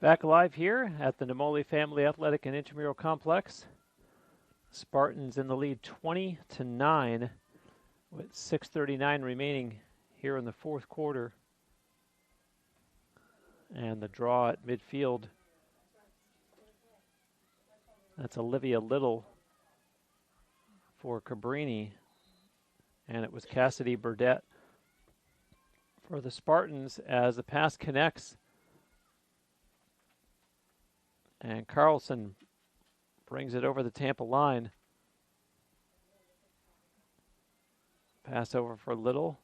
Back live here at the Namoli Family Athletic and Intramural Complex. Spartans in the lead 20-9 with 6:39 remaining here in the fourth quarter. And the draw at midfield. That's Olivia Little for Cabrini. And it was Cassidy Burdett for the Spartans as the pass connects. And Carlson brings it over the Tampa line. Pass over for Little.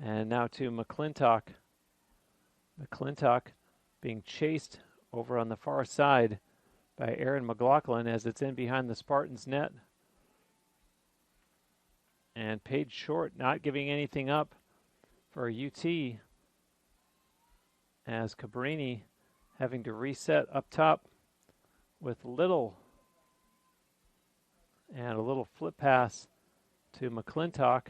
And now to McClintock. McClintock being chased over on the far side by Aaron McLaughlin as it's in behind the Spartans net. And Paige Short not giving anything up for UT as Cabrini having to reset up top with Little. And a little flip pass to McClintock.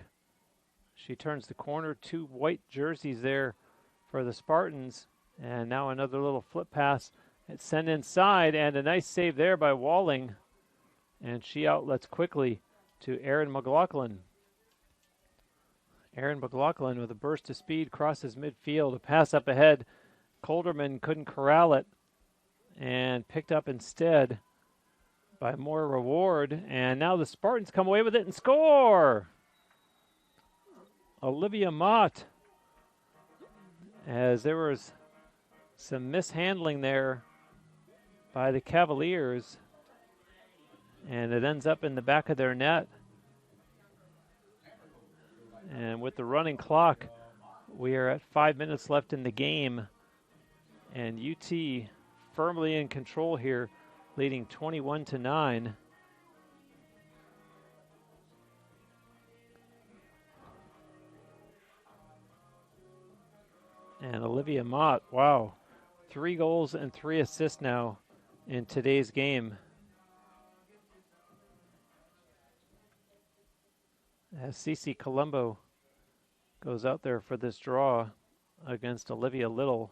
She turns the corner, 2 white jerseys there for the Spartans. And now another little flip pass. It's sent inside, and a nice save there by Walling. And she outlets quickly to Erin McLaughlin. Erin McLaughlin with a burst of speed crosses midfield. A pass up ahead. Colderman couldn't corral it and picked up instead by Moore Reward. And now the Spartans come away with it and score! Olivia Mott, as there was some mishandling there by the Cavaliers, and it ends up in the back of their net. And with the running clock, we are at 5 minutes left in the game, and UT firmly in control here, leading 21-9. And Olivia Mott, wow, 3 goals and 3 assists now in today's game. As Cece Colombo goes out there for this draw against Olivia Little.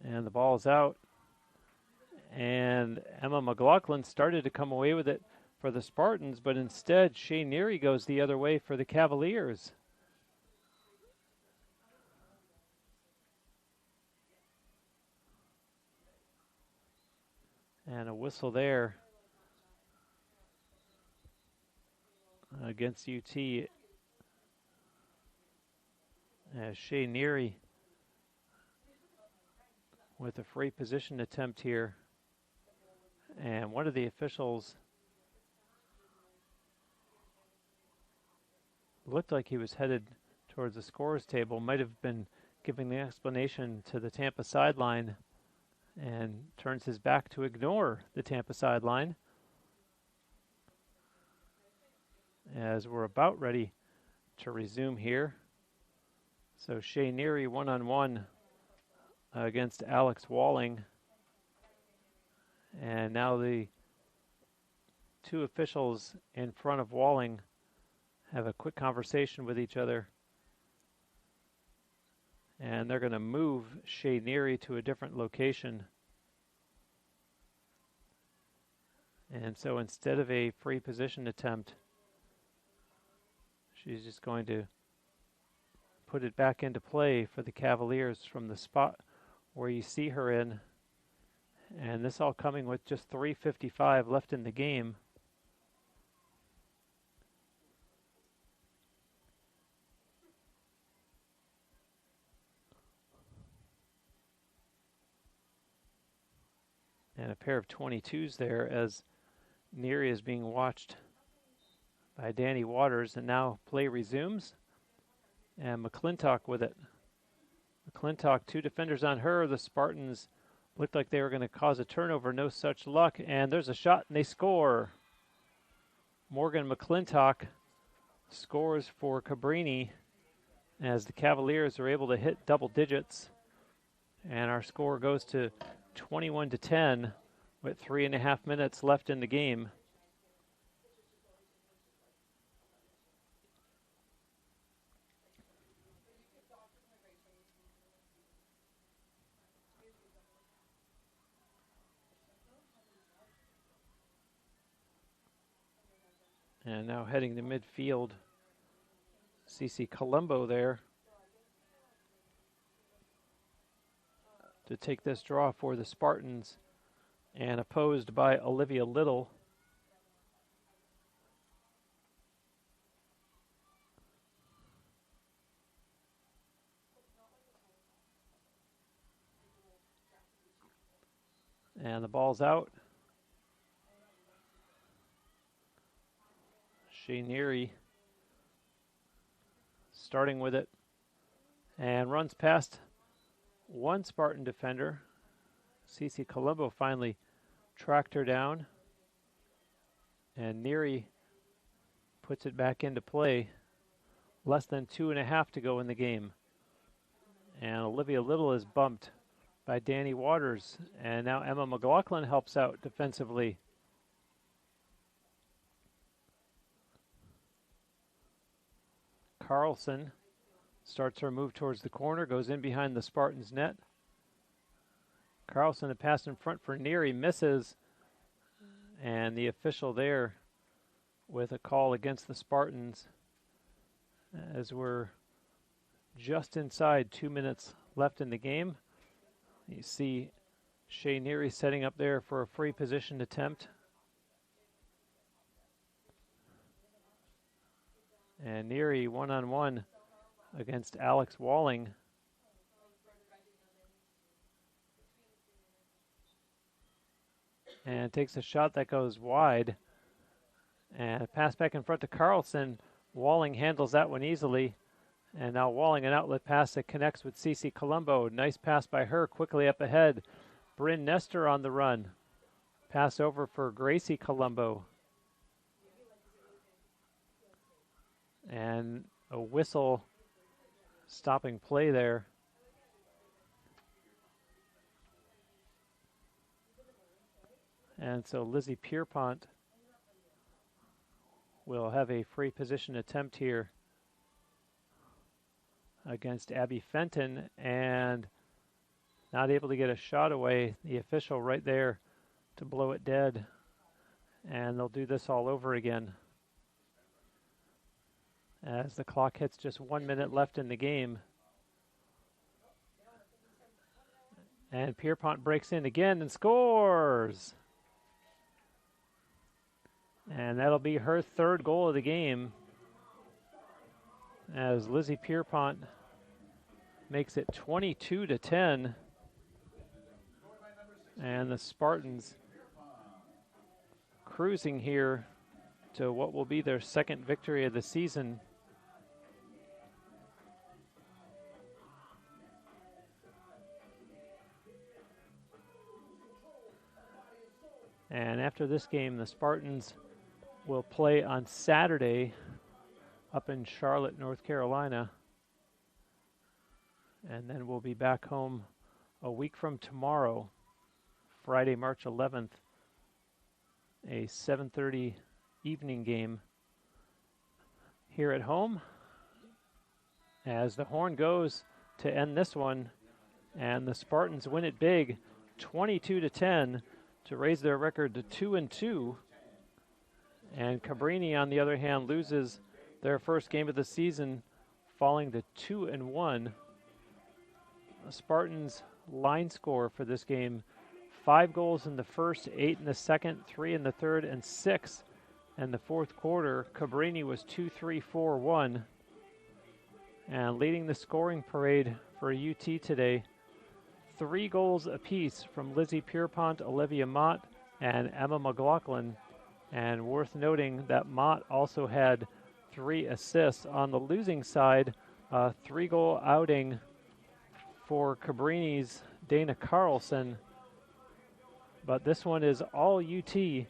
And the ball's out. And Emma McLaughlin started to come away with it for the Spartans, but instead Shea Neary goes the other way for the Cavaliers. And a whistle there against UT as Shea Neary with a free position attempt here. And one of the officials looked like he was headed towards the scorer's table, might have been giving the explanation to the Tampa sideline, and turns his back to ignore the Tampa sideline as we're about ready to resume here. So Shea Neary one-on-one against Alex Walling. And now the 2 officials in front of Walling have a quick conversation with each other. And they're going to move Shea Neary to a different location. And so instead of a free position attempt, she's just going to put it back into play for the Cavaliers from the spot where you see her in. And this all coming with just 3:55 left in the game. And a pair of 22s there as Neary is being watched by Danny Waters. And now play resumes. And McClintock with it. McClintock, 2 defenders on her. The Spartans looked like they were going to cause a turnover. No such luck. And there's a shot and they score. Morgan McClintock scores for Cabrini as the Cavaliers are able to hit double digits. And our score goes to 21-10 with 3.5 minutes left in the game. And now heading to midfield, Cece Colombo there to take this draw for the Spartans, and opposed by Olivia Little. And the ball's out. Shea starting with it and runs past one Spartan defender. Cece Colombo finally tracked her down, and Neary puts it back into play. Less than 2.5 to go in the game. And Olivia Little is bumped by Danny Waters, and now Emma McLaughlin helps out defensively. Carlson starts her move towards the corner, goes in behind the Spartans' net. Carlson, a pass in front for Neary, misses, and the official there with a call against the Spartans as we're just inside 2 minutes left in the game. You see Shea Neary setting up there for a free position attempt. And Neary one-on-one against Alex Walling. And takes a shot that goes wide. And a pass back in front to Carlson. Walling handles that one easily. And now Walling, an outlet pass that connects with Cece Colombo. Nice pass by her, quickly up ahead. Bryn Nestor on the run. Pass over for Gracie Colombo. And a whistle stopping play there. And so Lizzie Pierpont will have a free position attempt here against Abby Fenton, and not able to get a shot away. The official right there to blow it dead. And they'll do this all over again as the clock hits just 1 minute left in the game. And Pierpont breaks in again and scores. And that'll be her third goal of the game as Lizzie Pierpont makes it 22-10. And the Spartans cruising here to what will be their second victory of the season. And after this game, the Spartans will play on Saturday up in Charlotte, North Carolina. And then we'll be back home a week from tomorrow, Friday, March 11th, a 7:30 evening game here at home as the horn goes to end this one, and the Spartans win it big, 22-10, to raise their record to 2-2. And Cabrini, on the other hand, loses their first game of the season, falling to 2-1. The Spartans' line score for this game: 5 goals in the first, 8 in the second, 3 in the third, and 6 in the fourth quarter. Cabrini was 2-3-4-1. And leading the scoring parade for UT today, 3 goals apiece from Lizzie Pierpont, Olivia Mott, and Emma McLaughlin. And worth noting that Mott also had 3 assists. On the losing side, a 3-goal outing for Cabrini's Dana Carlson. But this one is all UT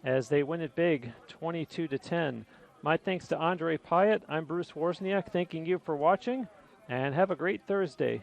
as they win it big, 22-10. My thanks to Andre Pyatt. I'm Bruce Wozniak, thanking you for watching, and have a great Thursday.